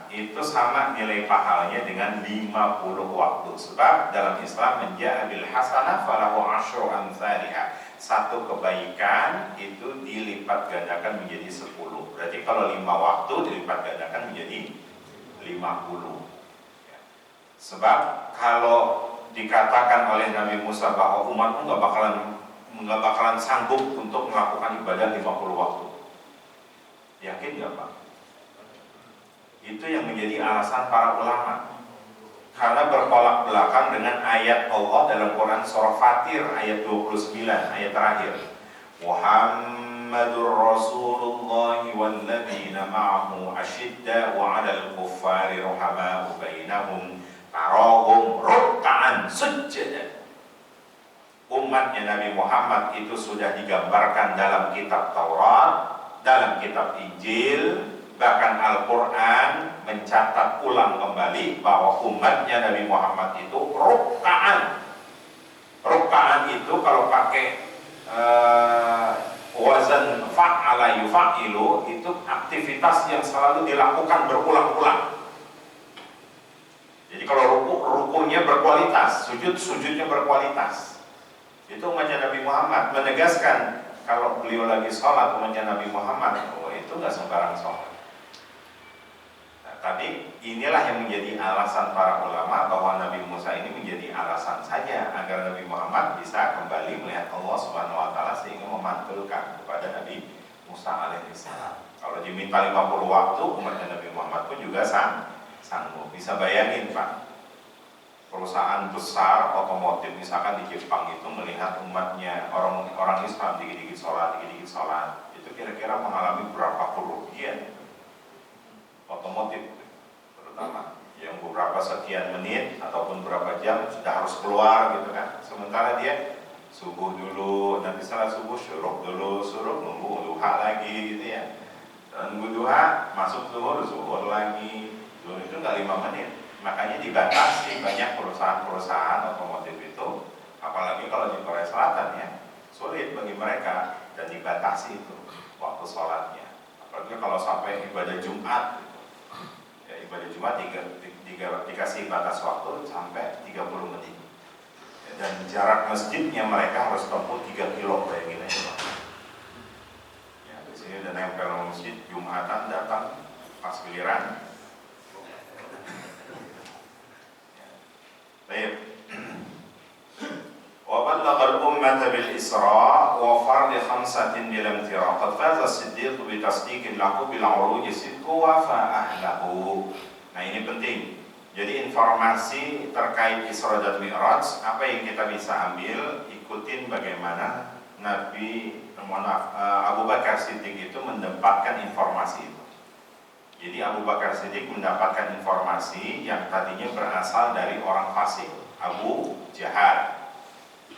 itu sama nilai pahalanya dengan 50 waktu. Sebab dalam Islam menjaa bil hasanah falahu asyru amsalihha. Satu kebaikan itu dilipat gandakan menjadi 10. Berarti kalau 5 waktu dilipat gandakan menjadi 50. Ya. Sebab kalau dikatakan oleh Nabi Musa bahwa umatmu nggak bakalan sanggup untuk melakukan ibadah 50 waktu. Yakin nggak Pak? Itu yang menjadi alasan para ulama. karena bertolak belakang dengan ayat Allah dalam Quran surah Fatir ayat 29, ayat terakhir. Muhammadur Rasulullah walladzina ma'ahu asyidda'u 'alal kuffari ruhama'u bainahum tarahum ruk'an sujjadan. Umatnya Nabi Muhammad itu sudah digambarkan dalam kitab Taurat, dalam kitab Injil, bahkan Al-Quran mencatat ulang kembali bahwa umatnya Nabi Muhammad itu ruk'an. Ruk'an itu kalau pakai wazan fa'ala yufa'ilu, itu aktivitas yang selalu dilakukan berulang-ulang. Jadi kalau rukunya berkualitas, sujudnya berkualitas. Itu umatnya Nabi Muhammad menegaskan kalau beliau lagi sholat, umatnya Nabi Muhammad itu nggak sembarang sholat. Tapi inilah yang menjadi alasan para ulama bahwa Nabi Musa ini menjadi alasan saja agar Nabi Muhammad bisa kembali melihat Allah Subhanahu wa taala sehingga memantulkan kepada Nabi Musa alaihissalam. Kalau diminta 50 waktu, umatnya Nabi Muhammad pun juga sanggup. Bisa bayangin Pak, perusahaan besar otomotif misalkan di Jepang itu melihat umatnya orang Islam dikit-dikit sholat, itu kira-kira mengalami berapa kerugian otomotif, terutama yang beberapa sekian menit ataupun berapa jam sudah harus keluar gitu kan. Sementara dia subuh dulu, nanti setelah subuh syuruk dulu, nunggu duha lagi gitu ya. Dan nunggu duha, masuk zuhur lagi. Zuhur itu nggak 5 menit. Makanya dibatasi banyak perusahaan otomotif itu, apalagi kalau di Korea Selatan ya, sulit bagi mereka dan dibatasi itu waktu sholatnya. Apalagi kalau sampai ibadah Jumat. Ibadah Jumat dikasih batas waktu sampai 30 menit. Dan jarak masjidnya mereka harus tempuh 3 kilo, bayangin aja. Ya, di sini udah nempel masjid, Jumatan datang pas giliran. Baik. Wa ballagha al-ummata bil Isra wa fard khamsatin bil imtira. Qad faza as-siddiq bi tasdiqin lahu bil uruj sidqu wa fa'ahlahu. Nah, ini penting. Jadi informasi terkait Isra dan Mi'raj, apa yang kita bisa ambil, ikutin bagaimana Abu Bakar Siddiq itu mendapatkan informasi itu. Jadi Abu Bakar Siddiq mendapatkan informasi yang tadinya berasal dari orang fasik, Abu Jahal.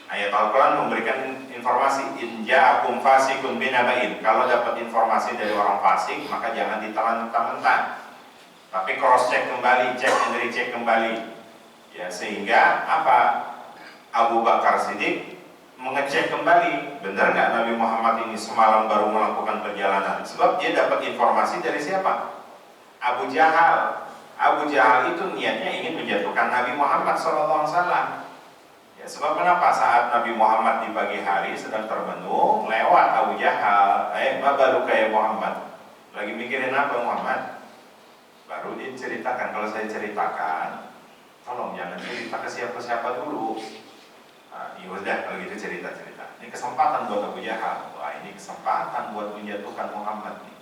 Ayat Al-Quran memberikan informasi, in ja'akum fasikun binaba'in. Kalau dapat informasi dari orang fasik, maka jangan ditelan mentah-mentah, tapi cross check kembali, cek and recheck kembali. Ya, sehingga apa? Abu Bakar Siddiq mengecek kembali, benar nggak Nabi Muhammad ini semalam baru melakukan perjalanan? Sebab dia dapat informasi dari siapa? Abu Jahal. Abu Jahal itu niatnya ingin menjatuhkan Nabi Muhammad SAW. Ya, sebab kenapa saat Nabi Muhammad di pagi hari sedang termenung, lewat Abu Jahal, ma baruka ya Muhammad, lagi mikirin apa Muhammad? Baru dia ceritakan. Kalau saya ceritakan, tolong jangan cerita ke siapa-siapa dulu. Ya udah, kalau gitu cerita-cerita. Ini kesempatan buat Abu Jahal. Wah, ini kesempatan buat menjatuhkan Muhammad nih.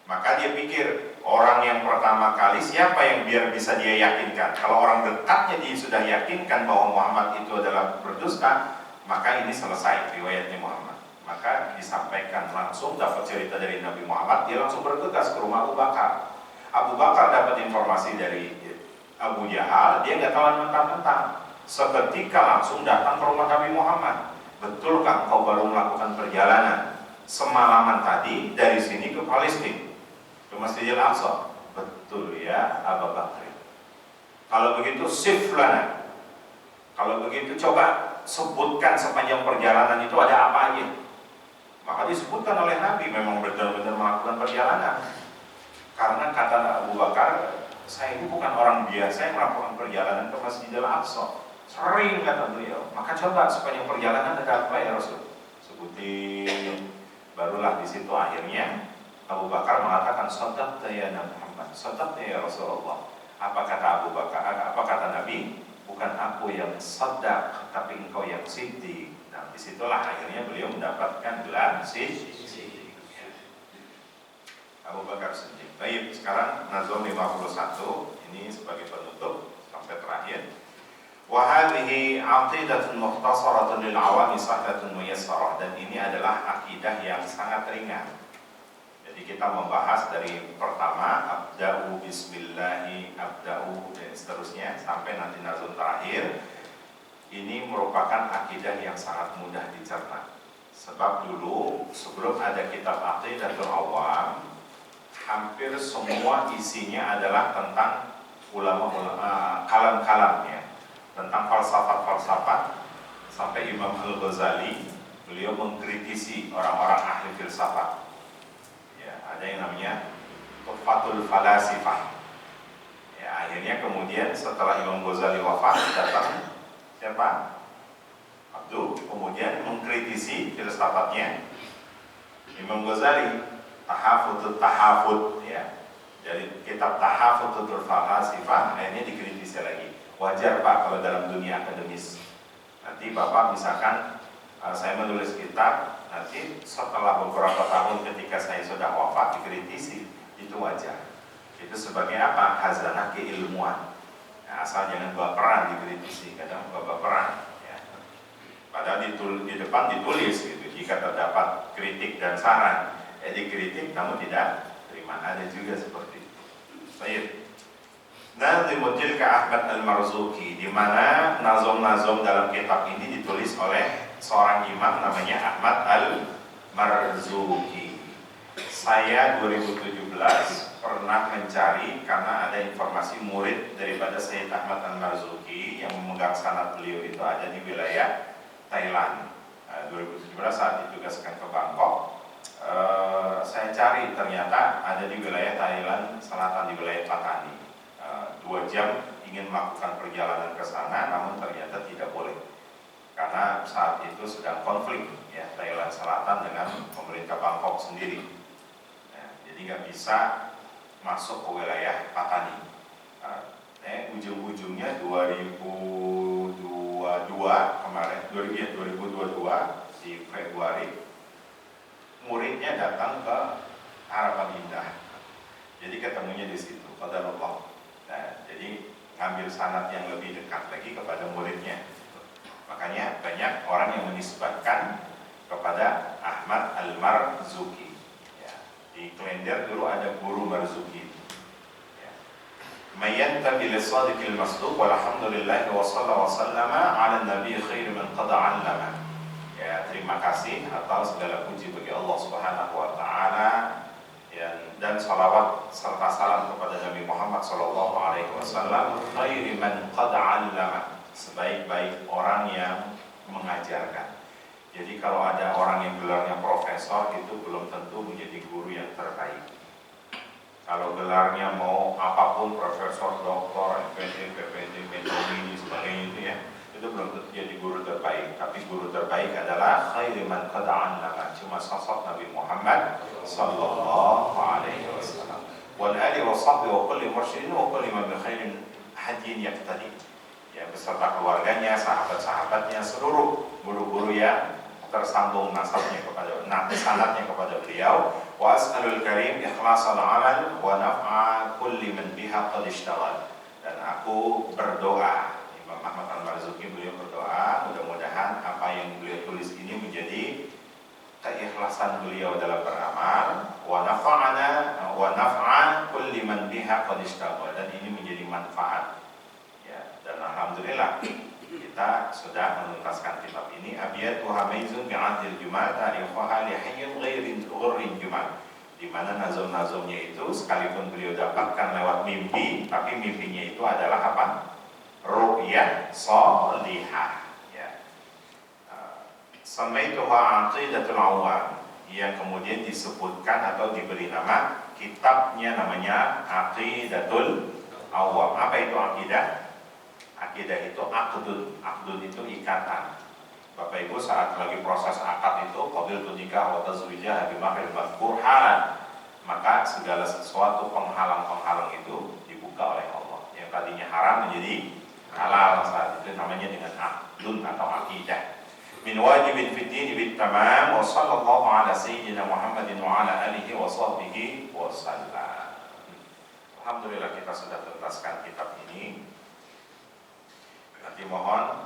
Maka dia pikir, orang yang pertama kali siapa yang biar bisa dia yakinkan? Kalau orang dekatnya dia sudah yakinkan bahwa Muhammad itu adalah berdusta, maka ini selesai riwayatnya Muhammad. Maka disampaikan langsung, dapat cerita dari Nabi Muhammad, dia langsung bergegas ke rumah Abu Bakar. Abu Bakar dapat informasi dari Abu Jahal, dia nggak tahu mentah-mentah. Seketika langsung datang ke rumah Nabi Muhammad. Betulkah engkau baru melakukan perjalanan semalaman tadi dari sini ke Palestina, ke Masjidil Aqsa? Betul ya Abu Bakar. Kalau begitu siflana. Kalau begitu coba sebutkan sepanjang perjalanan itu ada apa aja. Maka disebutkan oleh Nabi memang benar-benar melakukan perjalanan. Karena kata Abu Bakar, saya ini bukan orang biasa yang melakukan perjalanan ke Masjidil Aqsa. Sering kata beliau. Maka coba sepanjang perjalanan ada apa ya Rasul? Sebutin. Barulah di situ akhirnya Abu Bakar mengatakan, shadaqta ya Muhammad, shadaqta ya Rasulullah. Apa kata Abu Bakar? Apa kata Nabi? Bukan aku yang shadaq, tapi engkau yang siddiq. Nah, disitulah akhirnya beliau mendapatkan gelar siddiq. Abu Bakar Siddiq. Baik, sekarang Nazom 51 ini sebagai penutup. sampai terakhir. Wa hadhihi 'aqidatun mukhtasaratun lil 'awami sahlatun muyassarah, dan ini adalah akidah yang sangat ringan. Jadi kita membahas dari pertama abda'u bismillahi abda'u dan seterusnya sampai nanti nazum terakhir. Ini merupakan akidah yang sangat mudah dicerna. Sebab dulu sebelum ada kitab Aqidatul Awam, hampir semua isinya adalah tentang ulama-ulama kalam-kalamnya, tentang falsafat-falsafat, sampai Imam Al-Ghazali beliau mengkritisi orang-orang ahli filsafat. Ya, ada yang namanya Tuhfatul Falasifah. Ya, akhirnya kemudian setelah Imam Ghazali wafat, datang siapa? Abdul, kemudian mengkritisi filsafatnya Imam Ghazali, Tahafut, ya. Dari kitab Tahafutul Falasifah akhirnya dikritisi lagi. Wajar Pak kalau dalam dunia akademis. Nanti Bapak misalkan saya menulis kitab, nanti setelah beberapa tahun ketika saya sudah wafat dikritisi, itu wajar. Itu sebagai apa? Khazanah keilmuan. Nah, asal jangan baperan dikritisi, kadang baperan. Ya. Padahal di depan ditulis gitu, jika terdapat kritik dan saran, dikritik namun tidak terima. Ada juga seperti itu. Baik. Nazimut tilka Ahmad Al-Marzuki, di mana nazom-nazom dalam kitab ini ditulis oleh seorang imam namanya Ahmad Al-Marzuki. Saya 2017 pernah mencari karena ada informasi murid daripada Sayyid Ahmad Al-Marzuki yang memegang sanad beliau itu ada di wilayah Thailand. 2017 saat ditugaskan ke Bangkok. Saya cari ternyata ada di wilayah Thailand Selatan, di wilayah Patani. 2 jam ingin melakukan perjalanan ke sana, namun ternyata tidak boleh karena saat itu sedang konflik ya Thailand Selatan dengan pemerintah Bangkok sendiri. Jadi nggak bisa masuk ke wilayah Patani. Ujung-ujungnya 2022 kemarin, 2022 di Februari, muridnya datang ke Harapan Indah. Jadi ketemunya di situ, qadarullah. Nah, jadi ngambil sanad yang lebih dekat lagi kepada muridnya. Makanya banyak orang yang menisbatkan kepada Ahmad Al-Marzuki. Ya. Di Klender dulu ada guru Marzuki. Ya. Mayyantabi lis-sadiqil masduq walhamdulillah wa sallallahu wasallama ala nabi khair man qada 'allama. Ya, terima kasih atas segala puji bagi Allah Subhanahu wa taala. Dan salawat serta salam kepada Nabi Muhammad sallallahu alaihi wasallam, khairi man qad 'allama, sebaik-baik orang yang mengajarkan. Jadi kalau ada orang yang gelarnya profesor itu belum tentu menjadi guru yang terbaik. Kalau gelarnya mau apapun, profesor, doktor, MPD, PPD, metodologi sebagainya itu belum tentu jadi guru terbaik. Tapi guru terbaik adalah khairi man qad 'allama, cuma sosok Nabi Muhammad sallallahu alaihi wasallam. Wal ali wa sahbihi wa kulli mursyidin wa kulli man bi khairin hadin yaqtadi. Ya, beserta keluarganya, sahabat-sahabatnya, seluruh guru-guru yang tersambung nasabnya kepada sanadnya kepada beliau. Wa as'alul karim ikhlasal amal wa naf'a kulli man biha qad ishtaghal. Dan aku berdoa, Imam Ahmad Al-Marzuki beliau berdoa, mudah-mudahan apa yang beliau tulis ini menjadi keikhlasan beliau dalam beramal, wa naf'a kulli man biha qad ishtaghal, dan ini menjadi manfaat. Ya, dan alhamdulillah kita sudah menuntaskan kitab ini. Abiyatu hamaizun bi'adil jumal ta'rifuha li hayyin ghairin jumal, di mana nazom-nazomnya itu sekalipun beliau dapatkan lewat mimpi, tapi mimpinya itu adalah apa? Ru'yah sholihah. Ya. Samaituha Aqidatul Awam, yang kemudian disebutkan atau diberi nama kitabnya namanya Aqidatul Awam. Apa itu akidah? Akidah itu akdun. Akdun itu ikatan. Bapak Ibu saat lagi proses akad itu qabiltu nikah wa tazwijah bi mahril madhkur halan, maka segala sesuatu penghalang-penghalang itu dibuka oleh Allah. Yang tadinya haram menjadi halal saat itu, namanya dengan akdun atau akidah. Min wajibin fid din bit tamam wa sallallahu ala sayyidina Muhammadin wa ala alihi wa sahbihi wa sallam. Alhamdulillah kita sudah tuntaskan kitab ini. Nanti mohon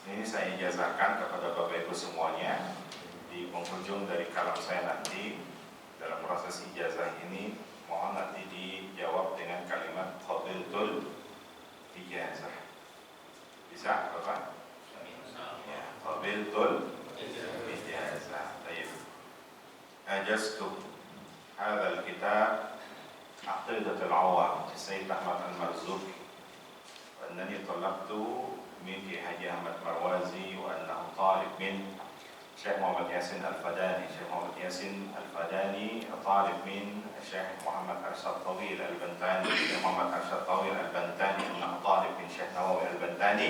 ini saya ijazahkan kepada Bapak Ibu semuanya. Di penghujung dari kalam saya nanti dalam proses ijazah ini mohon nanti dijawab dengan kalimat qabiltul ijazah. Bisa Bapak? Ya, qabiltul ijazah. Baik. Ajastu hadzal kitab Aqidatul Awam Sayyid Ahmad Al-Marzuki wa annani talabtu min Haji Ahmad Marwazi wa annahu talib min Syekh Muhammad Yasin Al-Fadani. Syekh Muhammad Yasin Al-Fadani talib min Syekh Muhammad Arsyad Tawil Al-Bantani. Syekh Muhammad Arsyad Tawil Al-Bantani annahu talib min Syekh Nawawi Al-Bantani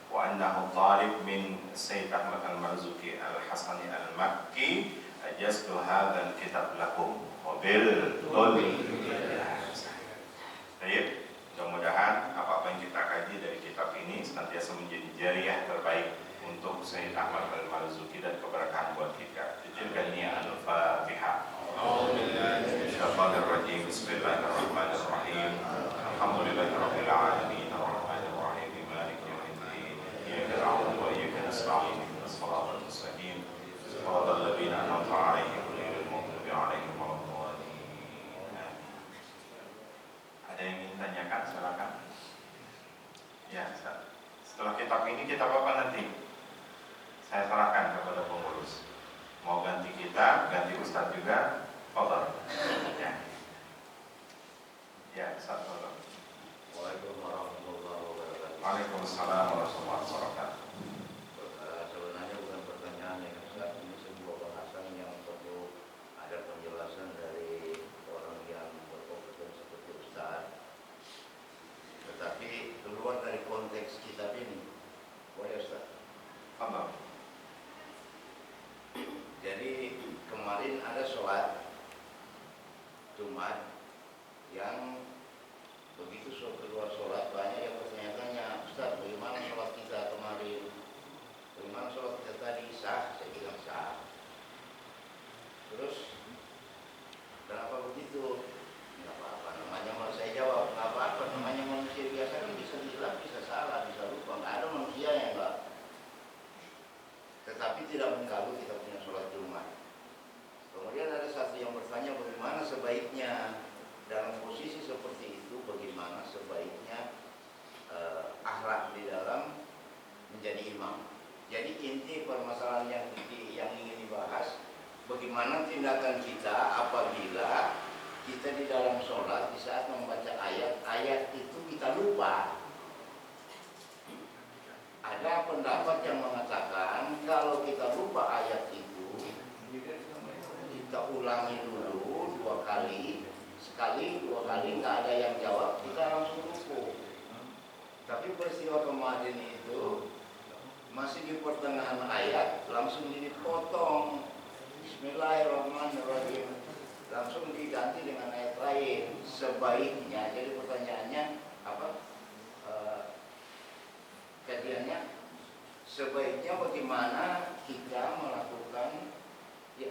wa annahu talib min Sayyid Ahmad Al-Marzuki Al-Hasani Al-Makki. Ajaztu hadzal kitab lakum wa bil Baik, mudah-mudahan apa yang kita kaji dari kitab ini senantiasa menjadi jariah terbaik untuk Sayyid Ahmad Al-Marzuki dan keberkahan buat kita. Tujukan niat Al-Fatihah. Bismillahirrahmanirrahim. Bismillahirrahmanirrahim. Alhamdulillahirabbil alamin. Arrahmanirrahim. Maliki yaumiddin. Iyyaka na'budu wa iyyaka nasta'in. Ihdinas siratal mustaqim. Siratal ladzina an'amta 'alaihim ghairil maghdubi 'alaihim waladdallin. Ada yang ingin tanyakan? Silakan. Ya, setelah kitab ini kitab apa nanti? Saya serahkan kepada pengurus. Mau ganti kitab, ganti ustadz juga, fadhal. Ya. Ya, Ustaz fadhal. Waalaikumsalam warahmatullahi wabarakatuh. Waalaikumsalam warahmatullahi wabarakatuh. Sebenarnya bukan pertanyaan yang Ustaz, ini sebuah bahasan yang perlu ada penjelasan dari orang yang berkompeten seperti Ustaz. Tetapi keluar dari konteks kitab ini, boleh Ustaz? Fadhal. Jadi kemarin ada sholat Jumat yang begitu keluar sholat banyak yang bertanya-tanya, Ustaz bagaimana sholat kita kemarin? Bagaimana sholat kita tadi? Sah? Saya bilang sah. Terus kenapa begitu? Nggak apa-apa namanya, mau saya jawab nggak apa-apa namanya, manusia biasa kan bisa hilang, bisa salah, bisa lupa. Nggak ada manusia yang nggak. Tetapi tidak mengganggu kita punya sholat Jumat. Kemudian ada satu yang bertanya, bagaimana sebaiknya dalam posisi seperti itu, bagaimana sebaiknya akhlak di dalam menjadi imam. Jadi inti permasalahan yang ingin dibahas, bagaimana tindakan kita apabila kita di dalam sholat di saat membaca ayat itu kita lupa. Ada pendapat yang mengatakan kalau kita lupa ayat itu, kita ulangi dulu 2 kali, sekali 2 kali nggak ada yang jawab, kita langsung ruku. Tapi peristiwa kemarin itu masih di pertengahan ayat, langsung dipotong. Bismillahirrahmanirrahim, langsung diganti dengan ayat lain. Sebaiknya, jadi pertanyaannya apa? Kajiannya sebaiknya bagaimana kita melakukan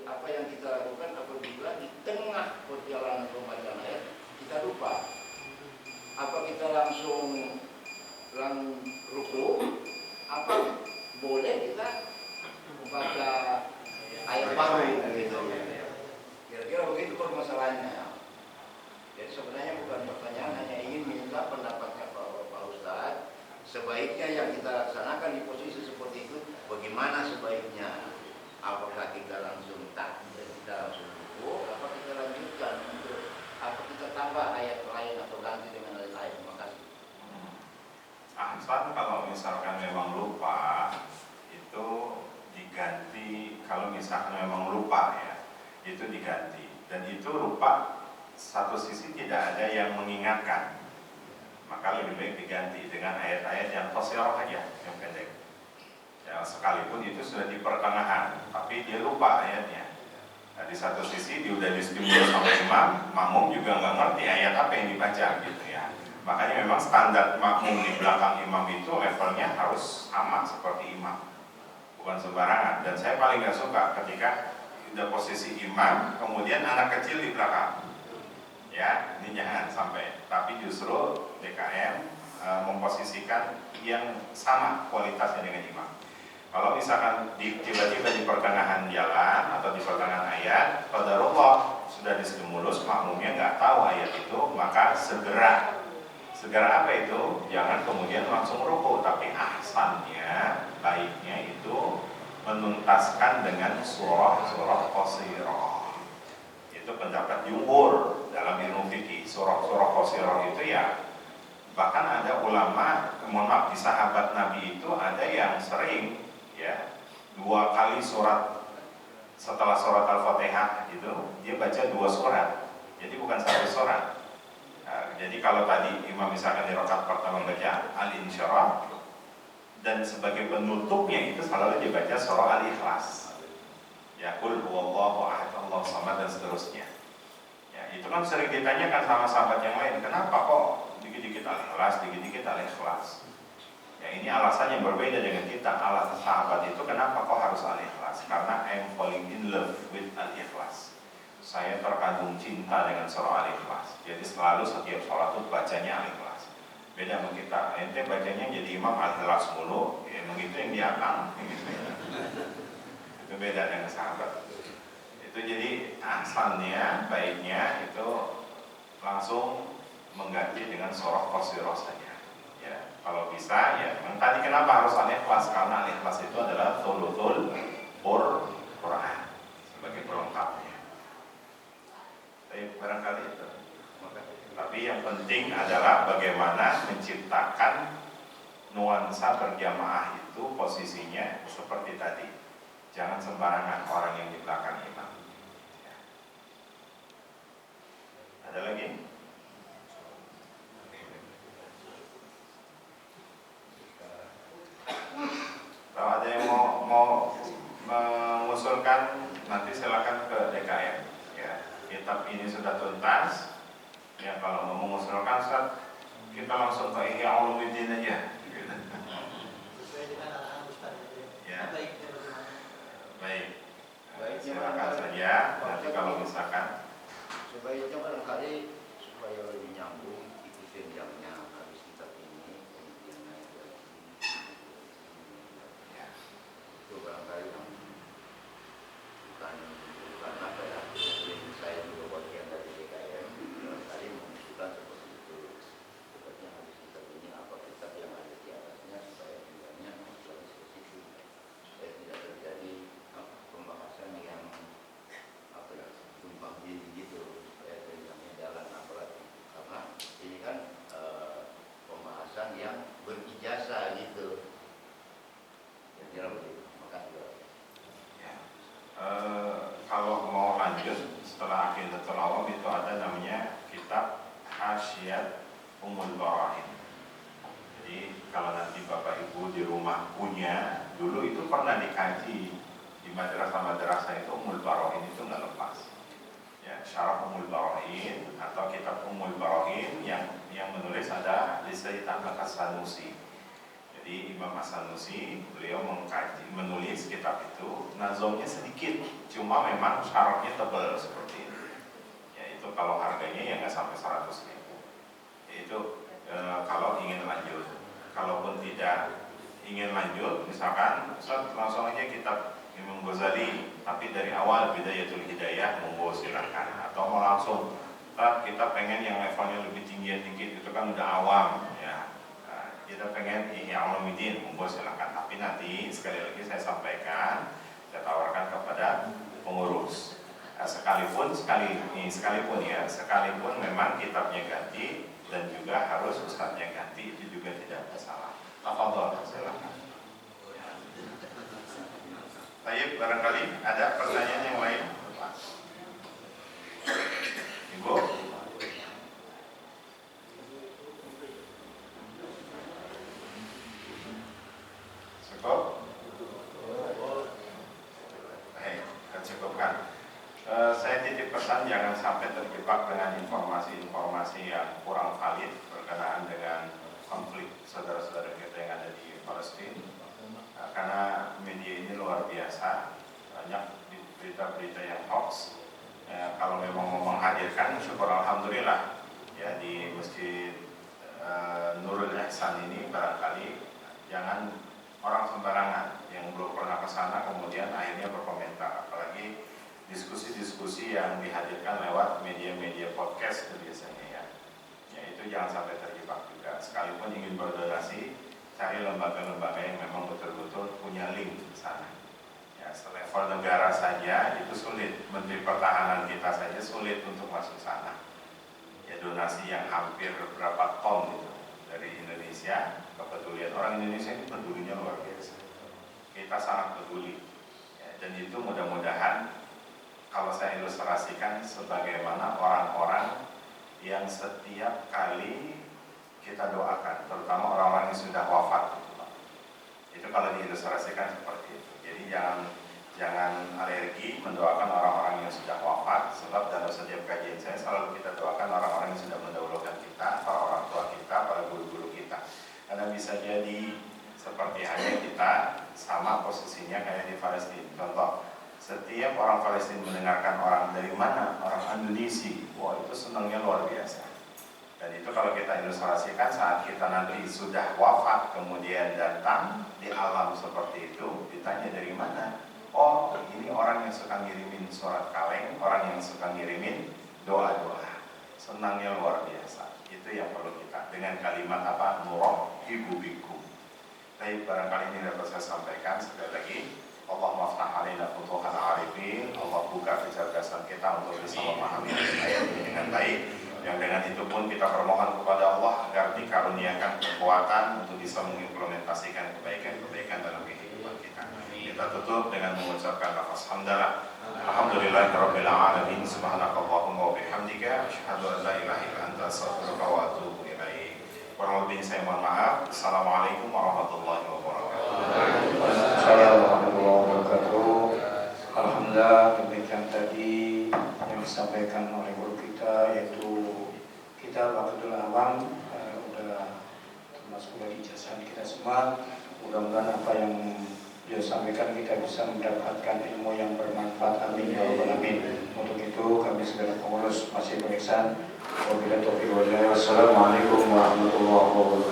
apa yang kita lakukan apabila di tengah perjalanan pembacaan ayat kita lupa. Apa kita langsung ruku? Apa boleh kita baca ayat baru gitu? Kira-kira begitu permasalahannya. Jadi sebenarnya bukan pertanyaan, hanya ingin minta pendapatnya Pak Ustadz. Sebaiknya yang kita laksanakan di posisi seperti itu, bagaimana sebaiknya? Apakah kita langsung takbir, kita langsung ruku, apa kita lanjutkan untuk apa kita tambah ayat lain atau ganti dengan ayat lain? Terima kasih. Ahsan, kalau misalkan memang lupa itu diganti. Kalau misalkan memang lupa ya, itu diganti. Dan itu lupa satu sisi tidak ada yang mengingatkan, maka lebih baik diganti dengan ayat-ayat yang qasirah aja, yang pendek. Ya, sekalipun itu sudah di pertengahan, tapi dia lupa ayatnya. Nah, di satu sisi dia udah distimulus sama imam, makmum juga nggak ngerti ayat apa yang dibaca gitu ya. Makanya memang standar makmum di belakang imam itu levelnya harus sama seperti imam, bukan sembarangan. Dan saya paling nggak suka ketika udah posisi imam, kemudian anak kecil di belakang. Ya, ini jangan sampai. Tapi justru DKM memposisikan yang sama kualitasnya dengan imam. Kalau misalkan tiba-tiba di pertengahan jalan atau di pertengahan ayat, qadarullah sudah di stimulus, makmumnya nggak tahu ayat itu, maka segera apa itu? Jangan kemudian langsung ruku, tapi ahsannya, baiknya itu menuntaskan dengan surah qasirah. Itu pendapat jumhur dalam ilmu fikih. Surah qasirah itu ya, bahkan ada ulama, mohon maaf, di sahabat Nabi itu ada yang sering ya 2 kali surat setelah surat Al-Fatihah itu dia baca 2 surat, jadi bukan 1 surat. Jadi kalau tadi imam misalkan di rakaat pertama baca Al-Insyirah, dan sebagai penutupnya itu selalu dibaca surah Al-Ikhlas, ya qul huwallahu ahad Allahu samad dan seterusnya. Ya, itu kan sering ditanyakan sama sahabat yang lain, kenapa kok dikit-dikit Al-Ikhlas, dikit-dikit Al-Ikhlas? Ya, ini alasan yang berbeda dengan kita. Alasan sahabat itu kenapa kok harus Al-Ikhlas? Karena I'm falling in love with Al-Ikhlas. Saya terkagum cinta dengan surah Al-Ikhlas. Jadi selalu setiap sholat itu bacanya Al-Ikhlas. Beda sama kita, ente bacanya jadi imam Al-Ikhlas mulu, ya emang itu yang diakang gitu. Itu beda dengan sahabat. Itu jadi asalnya, baiknya itu langsung mengganti dengan surah qasirah saja. Ya, kalau bisa ya. Tadi kenapa harus Al-Ikhlas? Karena Al-Ikhlas itu adalah thuluthul Quran sebagai pelengkapnya. Tapi barangkali itu. Tapi yang penting adalah bagaimana menciptakan nuansa berjamaah itu posisinya seperti tadi. Jangan sembarangan orang yang di belakang imam. Ya. Ada lagi? Kalau ada yang mau mengusulkan, nanti silakan ke DKM. Ya, kitab ini sudah tuntas. Ya, kalau mau mengusulkan, Ustaz, kita langsung ke Ihya Ulumuddin aja. Sesuai dengan arahan Ustaz. Ya. Baik. Baik. Silakan saja. Nanti kalau misalkan Sebaiknya barangkali supaya lebih nyambung ikutin jamnya habis kitab ini kemudian naik lagi. ya, Itu barangkali yang bukan apa ya, mungkin saya juga bagian dari DKM, barangkali mengusulkan seperti itu. Sepertinya habis kitab ini apa kitab yang ada di atasnya supaya jamnya lebih spesifik, supaya tidak terjadi pembahasan yang apa ya, tumpang tindih gitu, supaya jamnya jalan apalagi karena ini kan pembahasan yang berijazah gitu. Kira-kira begitu. Makasih. ya. Kalau mau lanjut setelah Aqidatul Awam itu ada namanya kitab Hasyiat Ummul Barahin. Jadi kalau nanti Bapak Ibu di rumah punya, dulu itu pernah dikaji di madrasah-madrasah itu Ummul Barahin itu nggak lepas. Ya, Syarah Ummul Barahin atau kitab Ummul Barahin yang menulis ada Sayyid Ahmad As-Sanusi. Jadi Imam As-Sanusi beliau menulis kitab itu, nazomnya sedikit, cuma memang syarahnya tebal seperti ini. Ya, itu kalau harganya ya nggak sampai 100.000. Itu kalau ingin lanjut. Kalaupun tidak ingin lanjut, misalkan Ustaz langsung aja kitab Imam Ghazali, tapi dari awal Bidayatul Hidayah, monggo silakan. Atau mau langsung, kita pengen yang levelnya lebih tinggi dikit, itu kan udah awam ya. Kita pengen Ihya Ulumuddin, monggo silakan. Tapi nanti sekali lagi saya sampaikan, saya tawarkan kepada pengurus. Sekalipun memang kitabnya ganti dan juga harus ustadznya ganti, itu juga tidak masalah. Tafadhol, silakan. Baik, barangkali ada pertanyaan yang lain. Ibu. Cukup? Baik, kita cukupkan. Saya titip pesan jangan sampai terjebak dengan informasi-informasi yang kurang valid berkenaan dengan konflik saudara-saudara kita yang ada di Palestina. Karena media ini luar biasa, banyak berita-berita yang sana kemudian akhirnya berkomentar, apalagi diskusi-diskusi yang dihadirkan lewat media-media podcast itu biasanya ya. Ya itu jangan sampai terjebak juga. Sekalipun ingin berdonasi, cari lembaga-lembaga yang memang betul-betul punya link di sana. Ya, selevel negara saja itu sulit, Menteri Pertahanan kita saja sulit untuk masuk sana. Ya donasi yang hampir berapa ton gitu dari Indonesia, kepedulian orang Indonesia ini pedulinya luar biasa. Kita sangat peduli. Ya, dan itu mudah-mudahan kalau saya ilustrasikan sebagaimana orang-orang yang setiap kali kita doakan, terutama orang-orang yang sudah wafat. Itu kalau diilustrasikan seperti itu. Jadi jangan alergi mendoakan orang-orang yang sudah wafat, sebab dalam setiap kajian saya selalu kita doakan orang-orang yang sudah mendahulukan kita, para orang tua kita, para guru-guru kita. Karena bisa jadi seperti hanya kita sama posisinya kayak di Palestina. Contoh, setiap orang Palestina mendengarkan orang dari mana? Orang Indonesia. Wah, itu senangnya luar biasa. Dan itu kalau kita ilustrasikan saat kita nanti sudah wafat kemudian datang di alam seperti itu, ditanya dari mana? Oh, ini orang yang suka ngirimin surat kaleng, orang yang suka ngirimin doa-doa. Senangnya luar biasa. Itu yang perlu kita. Dengan kalimat apa? Nurah ibu biku. Tapi barangkali ini dapat saya sampaikan sekali lagi. Allah maftah alaina futuhal arifin. Allah buka kecerdasan kita untuk bisa memahami ayat ini dengan baik. Yang dengan itu pun kita permohon kepada Allah agar dikaruniakan kekuatan untuk bisa mengimplementasikan kebaikan-kebaikan dalam kehidupan kita. Kita tutup dengan mengucapkan lafaz hamdalah. Alhamdulillahirabbil alamin. Subhanakallahumma wa bihamdika asyhadu an la ilaha illa anta astaghfiruka wa atubu ilaik. Kurang lebih saya mohon maaf. Assalamualaikum warahmatullahi wabarakatuh. Assalamualaikum warahmatullahi wabarakatuh. Alhamdulillah, demikian tadi yang disampaikan oleh guru kita, yaitu kita Waqidul Awam, udah termasuk dari ijazah kita semua. Mudah-mudahan apa yang dia sampaikan kita bisa mendapatkan ilmu yang bermanfaat. Amin ya rabbal alamin. Untuk itu kami segala pengurus masih berihsan. Wabillahi taufiq wal hidayah. Wassalamualaikum warahmatullahi wabarakatuh.